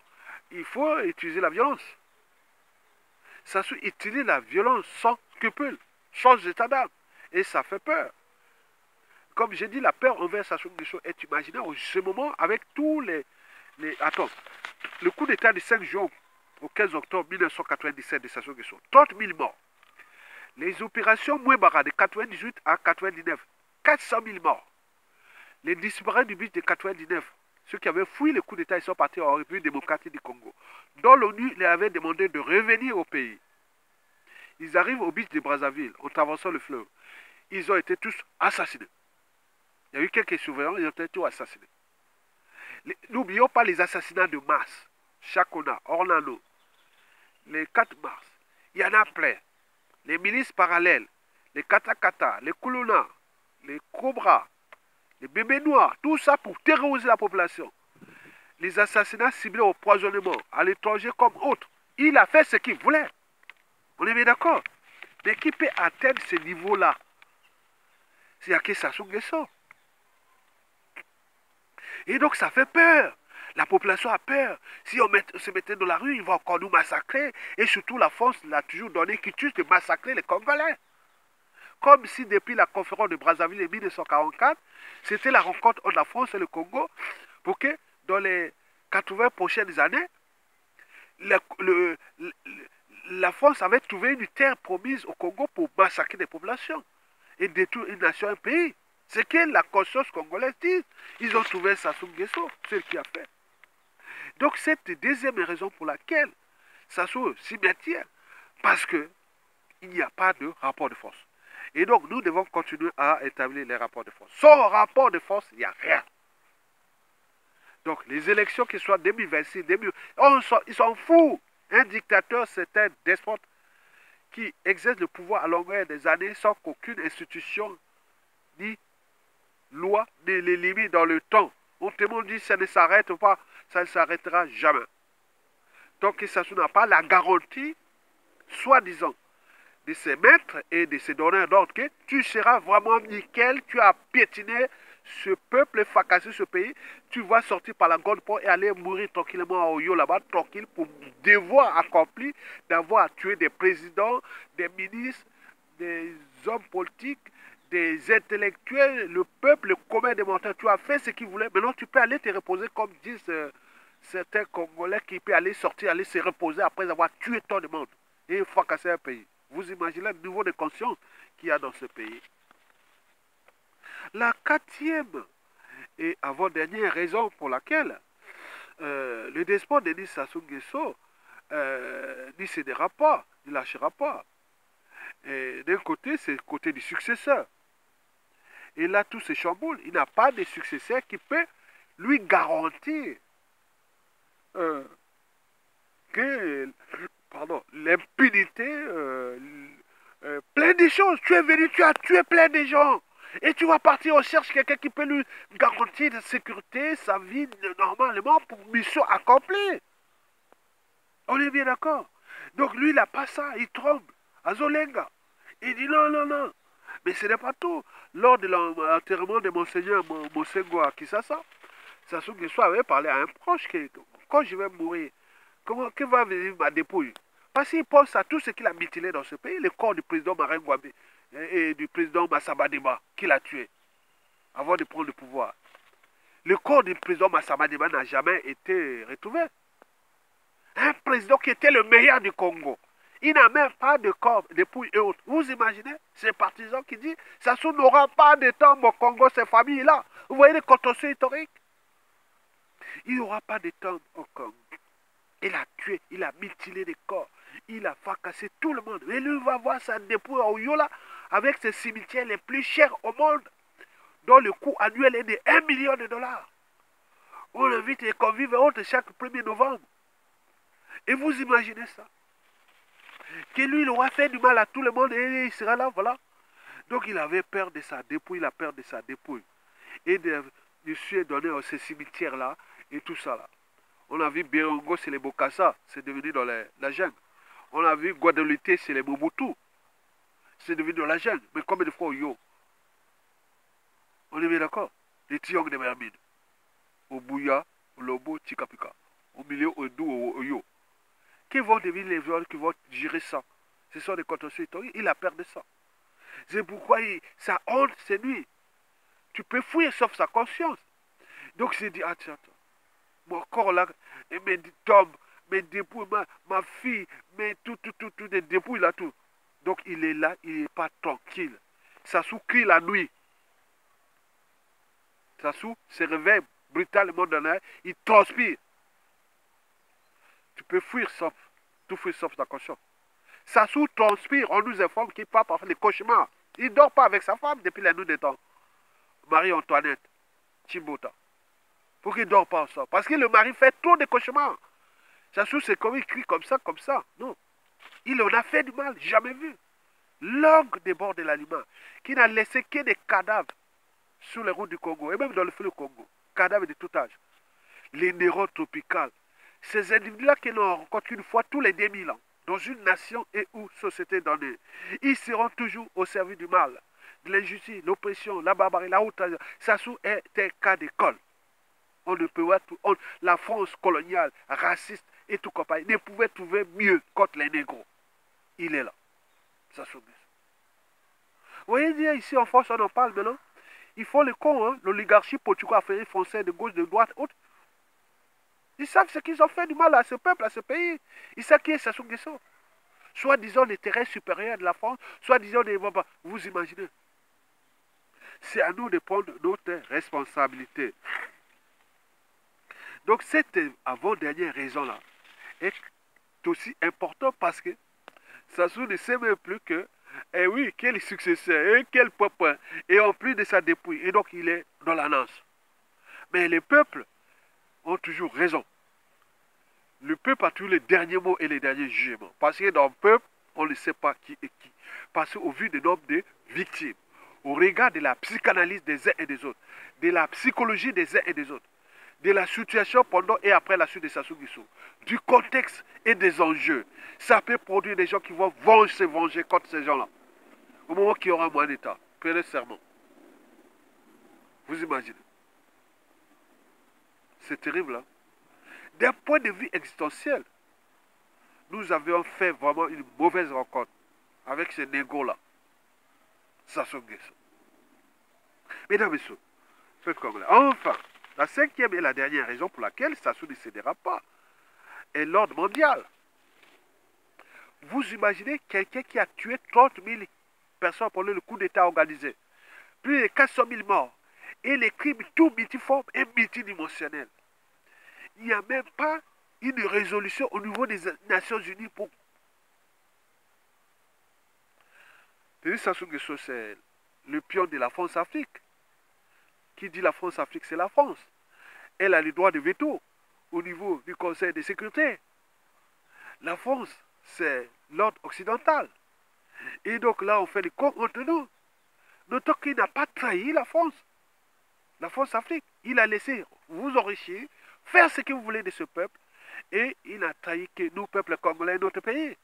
il faut utiliser la violence. Ça utilise la violence sans scrupule, sans état d'âme. Et ça fait peur. Comme j'ai dit, la peur envers Sassou Nguesso est imaginaire en ce moment avec tous les... Attends, le coup d'État du 5 juin au 15 octobre 1997 de Sassou Nguesso, 30 000 morts. Les opérations Mouébara de 98 à 99, 400 000 morts. Les disparus du bus de 99, ceux qui avaient fui le coup d'État, ils sont partis en République démocratique du Congo, dont l'ONU leur avait demandé de revenir au pays. Ils arrivent au bus de Brazzaville, en traversant le fleuve. Ils ont été tous assassinés. Il y a eu quelques surveillants, ils ont été tous assassinés. N'oublions pas les assassinats de masse. Chakona, Orlando, les 4 mars. Il y en a plein. Les milices parallèles, les Katakata, les Kuluna, les Cobras, les bébés noirs, tout ça pour terroriser la population. Les assassinats ciblés au poisonnement, à l'étranger comme autres. Il a fait ce qu'il voulait. On est bien d'accord. Mais qui peut atteindre ce niveau-là? C'est à qui Sassou Nguesso. Et donc ça fait peur. La population a peur. Si on se mettait dans la rue, ils vont encore nous massacrer. Et surtout, la France l'a toujours donné qui tue de massacrer les Congolais. Comme si depuis la conférence de Brazzaville en 1944, c'était la rencontre entre la France et le Congo pour que dans les 80 prochaines années, la France avait trouvé une terre promise au Congo pour massacrer des populations et détruire une nation, un pays. C'est que la conscience congolaise dit. Ils ont trouvé Sassou Nguesso, c'est ce qui a fait. Donc cette deuxième raison pour laquelle Sassou s'y maintient, parce qu'il n'y a pas de rapport de force. Et donc nous devons continuer à établir les rapports de force. Sans rapport de force, il n'y a rien. Donc les élections, qui soient 2026, ils s'en foutent. Un dictateur, c'est un despote qui exerce le pouvoir à longueur des années sans qu'aucune institution ni loi ne les limite dans le temps. On te dit que ça ne s'arrête pas, ça ne s'arrêtera jamais. Donc ça n'a pas la garantie, soi-disant, de se mettre et de se donner un ordre que tu seras vraiment nickel, tu as piétiné ce peuple, fracassé ce pays, tu vas sortir par la grande porte et aller mourir tranquillement à Oyo là-bas, tranquille, pour devoir accompli d'avoir tué des présidents, des ministres, des hommes politiques, des intellectuels, le peuple, le commun des mortels. Tu as fait ce qu'il voulait. Maintenant, tu peux aller te reposer, comme disent certains Congolais, qui peuvent aller sortir, aller se reposer après avoir tué tant de monde et fracasser un pays. Vous imaginez le niveau de conscience qu'il y a dans ce pays. La quatrième et avant-dernière raison pour laquelle le despote Denis Sassou Nguesso ne cédera pas, ne lâchera pas. D'un côté, c'est le côté du successeur. Et là, tout se chamboule. Il n'a pas de successeur qui peut lui garantir que l'impunité, plein de choses. Tu es venu, tu as tué plein de gens. Et tu vas partir, on cherche quelqu'un qui peut lui garantir la sécurité, sa vie normalement pour mission accomplie. On est bien d'accord. Donc lui, il n'a pas ça, il trompe. Azolenga. Il dit non, non, non. Mais ce n'est pas tout. Lors de l'enterrement de Monseigneur Mosengo à Kisasa, Sassou Nguesso avait parlé à un proche que quand je vais mourir, que va venir ma dépouille? Parce qu'il pense à tout ce qu'il a mutilé dans ce pays, le corps du président Marine Ngouabe et du président Massamba Deba, qu'il a tué avant de prendre le pouvoir. Le corps du président Massamba Deba n'a jamais été retrouvé. Un président qui était le meilleur du Congo. Il n'a même pas de corps, dépouille et autres. Vous imaginez ces partisans qui disent Sassou n'aura pas de tombe au Congo, ces familles-là. Vous voyez les contentieux historiques? Il n'y aura pas de tombe au Congo. Il a tué, il a mutilé des corps, il a fracassé tout le monde. Et lui va voir sa dépouille à Oyola avec ses cimetières les plus chers au monde, dont le coût annuel est de 1 million de dollars. On invite les convives autres chaque 1er novembre. Et vous imaginez ça? Que lui, il aura fait du mal à tout le monde et il sera là, voilà. Donc il avait peur de sa dépouille, il a peur de sa dépouille. Et de lui donner à ces cimetières-là et tout ça là. On a vu Birongo, c'est les Bokassa, c'est devenu dans la jungle. On a vu Guadeloupe, c'est les Mobutu, c'est devenu dans la jungle. Mais combien de fois au Yo? On est bien d'accord? Les Tiong de Mermine, au Bouya, au Lobo, Tikapika, au milieu, au Dou, au Yo. Qui vont devenir les gens qui vont gérer ça? Ce sont des contentieux historiques, il a peur de ça. C'est pourquoi sa honte, c'est lui. Tu peux fouiller sauf sa conscience. Donc j'ai dit, attends. mon corps là, et mes tombes, mes dépouilles, ma fille, tout, des dépouilles là, tout. Donc il est là, il n'est pas tranquille. Sassou crie la nuit. Sassou se réveille brutalement dans l'air, il transpire. Tu peux fuir sauf, tout fuir sauf ta conscience. Sassou transpire, on nous informe qu'il part parfois des cauchemars. Il ne dort pas avec sa femme depuis la nuit des temps. Marie-Antoinette, Chimbota. Pour qu'il ne dort pas ensemble. Parce que le mari fait trop de cauchemars. Sassou, c'est comme il crie comme ça, comme ça. Non. Il en a fait du mal, jamais vu. L'angle des bords de l'aliment, qui n'a laissé que des cadavres sur les routes du Congo, et même dans le fleuve Congo. Cadavres de tout âge. Les neurones tropicales. Ces individus-là qui n'en rencontrent qu'une fois tous les 2000 ans, dans une nation et ou société donnée. Ils seront toujours au service du mal, de l'injustice, l'oppression, la barbarie, la outrage. Sassou est un cas d'école. On ne peut pas la France coloniale, raciste et tout compagnie ne pouvait trouver mieux contre les négros. Il est là. Sassou Nguesso. Vous voyez dire ici en France, on en parle maintenant. Ils font le con, hein, l'oligarchie portugo-africaine, française, de gauche, de droite, autre. Ils savent ce qu'ils ont fait du mal à ce peuple, à ce pays. Ils savent qui est Sassou Nguesso. Soit disant l'intérêt supérieur de la France, soit disant des... Vous imaginez. C'est à nous de prendre notre responsabilité. Donc cette avant-dernière raison-là est aussi importante parce que Sassou ne sait même plus que, eh oui, quel successeur, et quel peuple, et en plus de sa dépouille. Et donc il est dans la nance. Mais les peuples ont toujours raison. Le peuple a toujours les derniers mots et les derniers jugements. Parce que dans le peuple, on ne sait pas qui est qui. Parce qu'au vu du nombre de victimes, au regard de la psychanalyse des uns et des autres, de la psychologie des uns et des autres, de la situation pendant et après la suite de Sassou Nguesso, du contexte et des enjeux, ça peut produire des gens qui vont se venger contre ces gens-là. Au moment qu'il y aura un moyen d'État, prenez serment. Vous imaginez. C'est terrible, hein? D'un point de vue existentiel, nous avions fait vraiment une mauvaise rencontre avec ces négros-là. Sassou Nguesso. Mesdames et messieurs, faites comme là. Enfin, la cinquième et la dernière raison pour laquelle Sassou ne cédera pas est l'ordre mondial. Vous imaginez quelqu'un qui a tué 30 000 personnes pendant le coup d'État organisé. Plus de 400 000 morts. Et les crimes tout multiformes et multidimensionnels. Il n'y a même pas une résolution au niveau des Nations Unies pour... Sassou Nguesso, c'est le pion de la France-Afrique. Qui dit la France-Afrique, c'est la France. Elle a le droit de veto au niveau du Conseil de sécurité. La France, c'est l'ordre occidental. Et donc là, on fait des comptes entre nous. Notons qu'il n'a pas trahi la France-Afrique. Il a laissé vous enrichir, faire ce que vous voulez de ce peuple, et il n'a trahi que nous, peuple congolais, notre pays.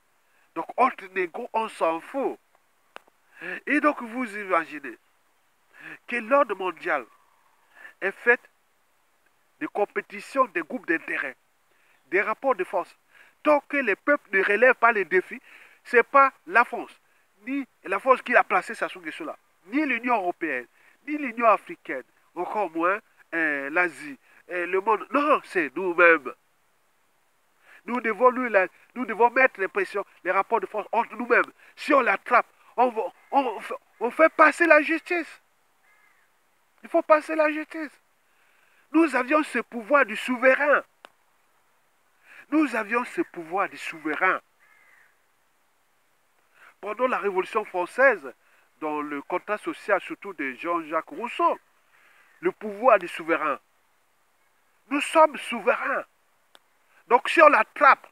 Donc, entre négros, on s'en fout. Et donc, vous imaginez que l'ordre mondial est fait de compétition des groupes d'intérêt, des rapports de force. Tant que les peuples ne relèvent pas les défis, ce n'est pas la France, ni la France qui a placé Sassou Nguesso là, ni l'Union européenne, ni l'Union africaine, encore moins l'Asie, le monde. Non, c'est nous-mêmes. Nous devons mettre les pressions, les rapports de force entre nous-mêmes. Si on l'attrape, on fait passer la justice. Il faut passer la justice. Nous avions ce pouvoir du souverain. Nous avions ce pouvoir du souverain. Pendant la Révolution française, dans le contrat social surtout de Jean-Jacques Rousseau, le pouvoir du souverain. Nous sommes souverains. Donc si on attrape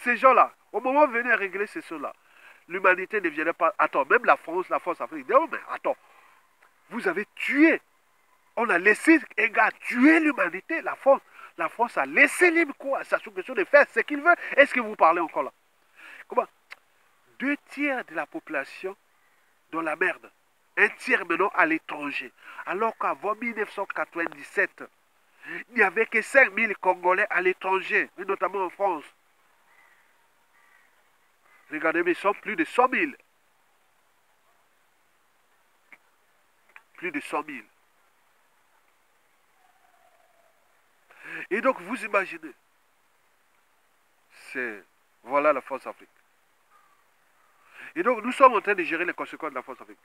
ces gens-là, au moment de venir régler ces choses-là, l'humanité ne viendrait pas... Attends, même la France Afrique, non mais attends, vous avez tué. On a laissé un gars tuer l'humanité. La France a laissé libre quoi à Sassou Nguesso de faire ce qu'il veut. Est-ce que vous parlez encore là? Comment? 2 tiers de la population dans la merde. 1 tiers maintenant à l'étranger. Alors qu'avant 1997, il n'y avait que 5 000 Congolais à l'étranger, notamment en France. Regardez, mais ils sont plus de 100 000. Plus de 100 000. Et donc, vous imaginez, voilà la force Afrique. Et donc, nous sommes en train de gérer les conséquences de la force Afrique.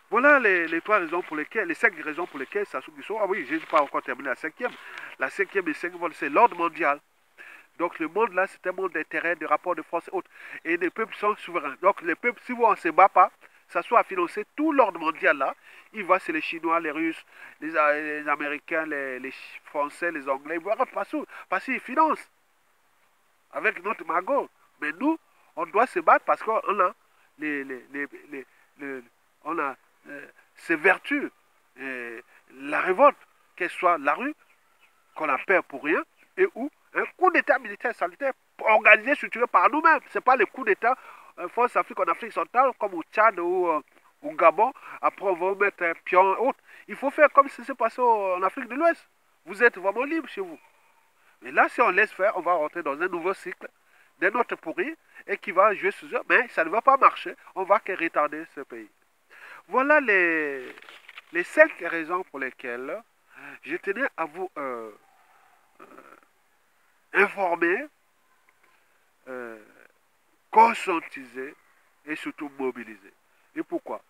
Voilà les trois raisons pour lesquelles, les cinq raisons pour lesquelles Sassou Nguesso, ah oui, je n'ai pas encore terminé la cinquième. La cinquième et cinquième, c'est l'ordre mondial. Donc le monde là, c'est un monde d'intérêt, de rapports de force et autres. Et les peuples sont souverains. Donc les peuples, si on ne se bat pas, ça soit à financer tout l'ordre mondial là, il va, c'est les Chinois, les Russes, les Américains, les Français, les Anglais, ils vont partout, parce qu'ils financent avec notre magot. Mais nous, on doit se battre parce qu'on a on a ces vertus, la révolte, qu'elle soit la rue, qu'on a peur pour rien, et où un coup d'État militaire sanitaire organisé, structuré par nous-mêmes. Ce n'est pas le coup d'État force Afrique en Afrique centrale, comme au Tchad ou au Gabon. Après, on va mettre un pion autre. Il faut faire comme ça s'est passé en Afrique de l'Ouest. Vous êtes vraiment libre chez vous. Mais là, si on laisse faire, on va rentrer dans un nouveau cycle d'un autre pourri et qui va jouer sur eux. Mais ça ne va pas marcher. On va que retarder ce pays. Voilà les cinq raisons pour lesquelles je tenais à vous informer, conscientiser et surtout mobiliser. Et pourquoi?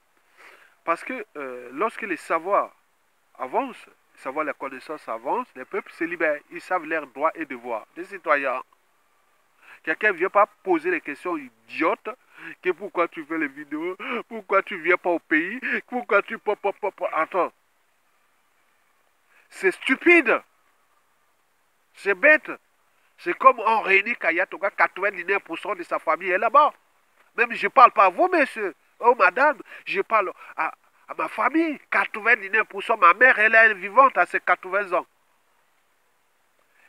Parce que lorsque les savoirs avancent, les savoirs, la connaissance avance, les peuples se libèrent. Ils savent leurs droits et devoirs. Les citoyens. Quelqu'un ne vient pas poser des questions idiotes. Que pourquoi tu fais les vidéos? Pourquoi tu ne viens pas au pays? Pourquoi tu... Attends. C'est stupide. C'est bête. C'est comme on réunit Kayatoga, 99% de sa famille est là-bas. Même je ne parle pas à vous, monsieur. Oh, madame, je parle à ma famille. 99%, ma mère, elle est vivante à ses 80 ans.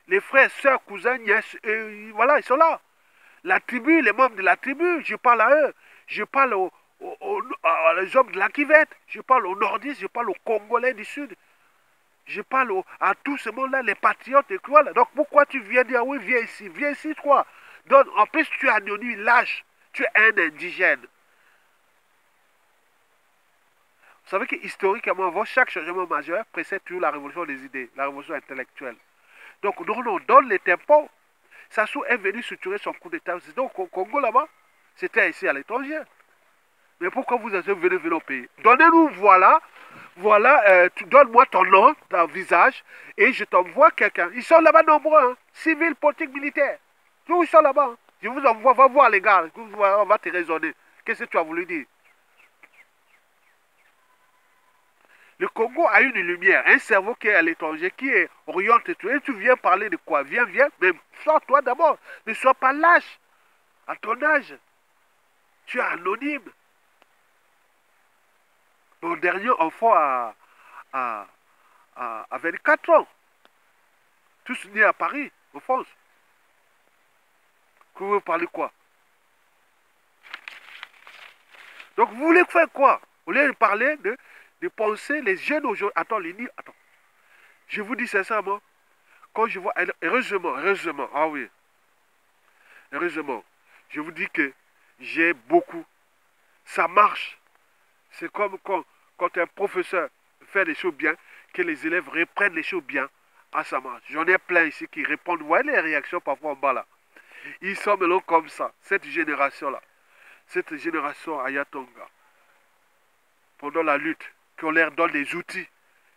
Les frères, sœurs, cousins, nièces, voilà, ils sont là. La tribu, les membres de la tribu, je parle à eux. Je parle aux hommes de la Kivette. Je parle aux nordistes, je parle aux Congolais du Sud. Je parle à tout ce monde-là, les patriotes et tout. Voilà. Donc pourquoi tu viens dire, oui, viens ici, toi. Donc en plus, tu es anonyme, lâche. Tu es un indigène. Vous savez que historiquement, avant chaque changement majeur, précède toujours la révolution des idées, la révolution intellectuelle. Donc nous, on donne les tempos. Sassou est venu structurer son coup d'État. Donc au Congo là-bas, c'était ici à l'étranger. Mais pourquoi vous êtes venus au pays? Donnez-nous, voilà, donne-moi ton nom, ton visage, et je t'envoie quelqu'un. Ils sont là-bas nombreux, hein, civils, politiques, militaires. Tous ils sont là-bas. Hein. Je vous envoie, va voir les gars, on va te raisonner. Qu'est-ce que tu as voulu dire? Le Congo a une lumière, un cerveau qui est à l'étranger, qui est orienté. Et tu viens parler de quoi? Viens, mais sors-toi d'abord. Ne sois pas lâche. À ton âge, tu es anonyme. Mon dernier enfant a 24 ans. Tous nés à Paris, en France. Que vous parlez quoi? Donc vous voulez faire quoi? Vous voulez parler de penser les jeunes aujourd'hui. Attends, attends. Je vous dis sincèrement, quand je vois, heureusement, ah oui, heureusement, je vous dis que j'ai beaucoup. Ça marche. C'est comme quand un professeur fait les choses bien, que les élèves reprennent les choses bien. Ah, ça marche. J'en ai plein ici qui répondent. Vous voyez les réactions parfois en bas là. Ils sont maintenant comme ça. Cette génération-là. Cette génération Ayatonga. Pendant la lutte, qu'on leur donne des outils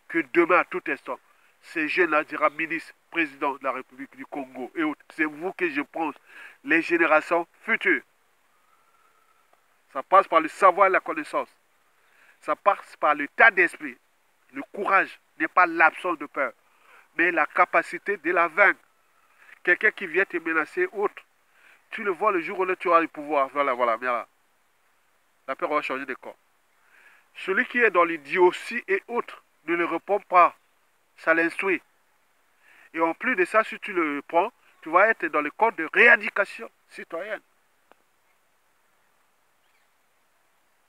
que demain, à tout instant, ces jeunes-là dira ministre, président de la République du Congo et autres. C'est vous que je pense, les générations futures. Ça passe par le savoir et la connaissance. Ça passe par l'état d'esprit. Le courage n'est pas l'absence de peur, mais la capacité de la vaincre. Quelqu'un qui vient te menacer, autre, tu le vois le jour où tu auras le pouvoir. Voilà, voilà. La peur va changer de corps. Celui qui est dans l'idiotie et autres ne le répond pas. Ça l'instruit. Et en plus de ça, si tu le prends, tu vas être dans le code de rééducation citoyenne.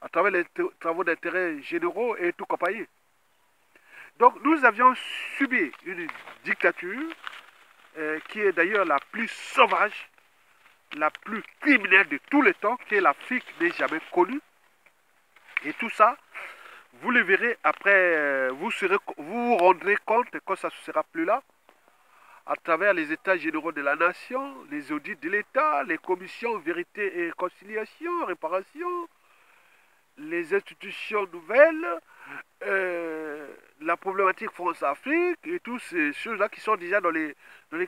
À travers les travaux d'intérêt généraux et tout compagnie. Donc nous avions subi une dictature qui est d'ailleurs la plus sauvage, la plus criminelle de tous les temps, que l'Afrique n'ait jamais connue. Et tout ça, vous le verrez après, vous vous rendrez compte quand ça ne sera plus là, à travers les états généraux de la nation, les audits de l'État, les commissions vérité et réconciliation, réparation, les institutions nouvelles, la problématique France-Afrique et toutes ces choses-là qui sont déjà dans les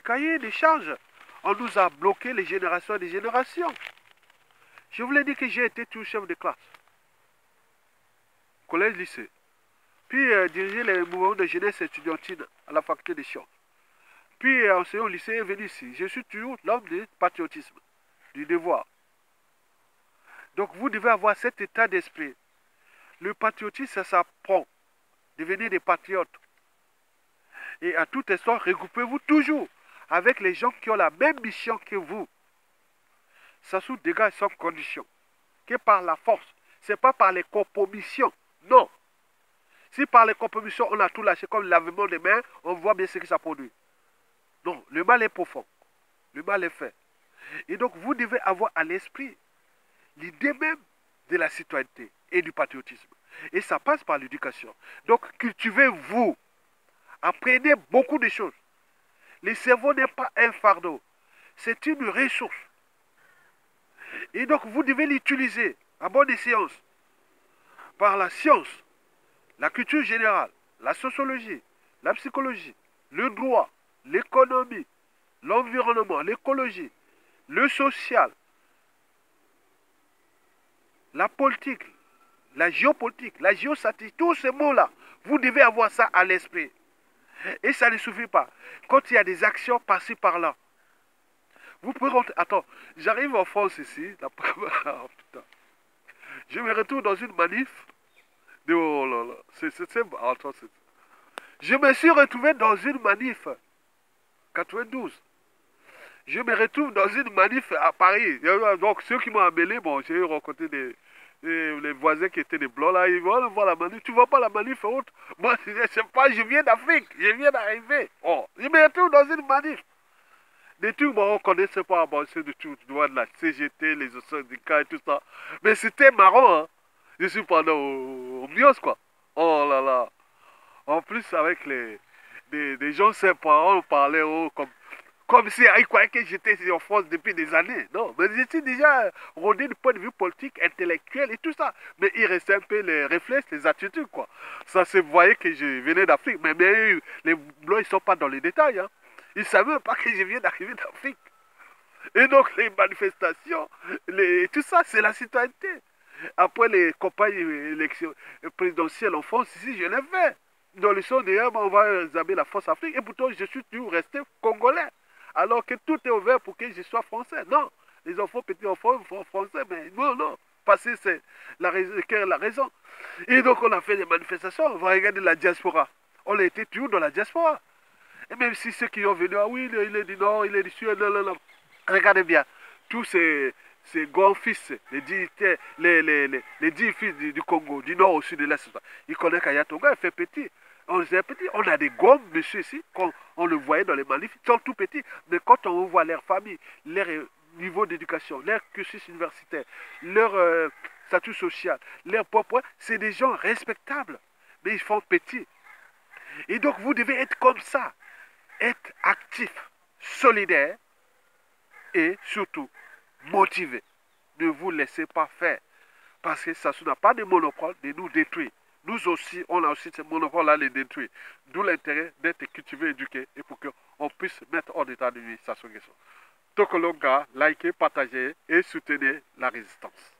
cahiers des charges. On nous a bloqué les générations et des générations. Je vous l'ai dit que j'ai été tout chef de classe, collège, lycée. Puis diriger les mouvements de jeunesse étudiantine à la faculté des sciences. Puis enseignant au lycée et venu ici. Je suis toujours l'homme du patriotisme, du devoir. Donc vous devez avoir cet état d'esprit. Le patriotisme, ça s'apprend. Devenez des patriotes. Et à tout instant, regroupez-vous toujours avec les gens qui ont la même mission que vous. Ça sous dégâts sans condition. Que par la force. Ce n'est pas par les compromissions. Non. Si par les compromissions, on a tout lâché comme le lavement des mains, on voit bien ce que ça produit. Non, le mal est profond. Le mal est fait. Et donc, vous devez avoir à l'esprit l'idée même de la citoyenneté et du patriotisme. Et ça passe par l'éducation. Donc, cultivez-vous. Apprenez beaucoup de choses. Le cerveau n'est pas un fardeau. C'est une ressource. Et donc, vous devez l'utiliser à bonne séance. Par la science, la culture générale, la sociologie, la psychologie, le droit, l'économie, l'environnement, l'écologie, le social, la politique, la géopolitique, la géostatistique, tous ces mots-là, vous devez avoir ça à l'esprit. Et ça ne suffit pas. Quand il y a des actions par-ci, par-là, vous pouvez rentrer. Attends, j'arrive en France ici, oh, putain. Je me retrouve dans une manif. Oh là là, attends, je me suis retrouvé dans une manif, 92. Je me retrouve dans une manif à Paris. Donc ceux qui m'ont amené, bon, j'ai rencontré les voisins qui étaient des blancs là, ils vont voir la manif. Tu vois pas la manif haute? Moi, je sais pas, je viens d'Afrique, je viens d'arriver. Oh, je me retrouve dans une manif. Des trucs, bon, on ne connaissait pas, bon, c'est du tout, tu vois, de la CGT, les syndicats et tout ça. Mais c'était marrant, hein. Je suis pendant au Mios, quoi. Oh là là. En plus, avec des gens sympas, on parlait comme si ils croyaient que j'étais en France depuis des années. Non, mais j'étais déjà rodé du point de vue politique, intellectuel et tout ça. Mais il restait un peu les réflexes, les attitudes, quoi. Ça se voyait que je venais d'Afrique. Mais les Blancs, ils ne sont pas dans les détails, hein. Ils ne savaient même pas que je viens d'arriver d'Afrique. Et donc, les manifestations, tout ça, c'est la citoyenneté. Après les campagnes présidentielles en France, ici, je l'ai fait. Dans le son d'ailleurs, on va examiner la France Afrique. Et pourtant, je suis toujours resté congolais. Alors que tout est ouvert pour que je sois français. Non, les enfants, petits enfants, français, mais non. Parce que c'est la raison. Et donc, on a fait des manifestations. On va regarder la diaspora. On a été toujours dans la diaspora. Et même si ceux qui ont venu, ah oui, il est du nord, il est du sud, non. Regardez bien, tous ces grands fils, les 10 fils du Congo, du nord au sud de l'est, ils connaissent qu'Ayatonga, il fait petit. On a des grands messieurs ici, quand on le voyait dans les manifs, ils sont tout petits. Mais quand on voit leur famille, leur niveau d'éducation, leur cursus universitaire, leur statut social, leur propre, c'est des gens respectables. Mais ils font petits. Et donc vous devez être comme ça. Être actif, solidaire et surtout motivé. Ne vous laissez pas faire. Parce que ça n'a pas de monopole de nous détruire. Nous aussi, on a aussi ce monopole-là de les détruire. D'où l'intérêt d'être cultivé, éduqué et pour qu'on puisse mettre en état de vie sa solution. Tokolonga, likez, partagez et soutenez la résistance.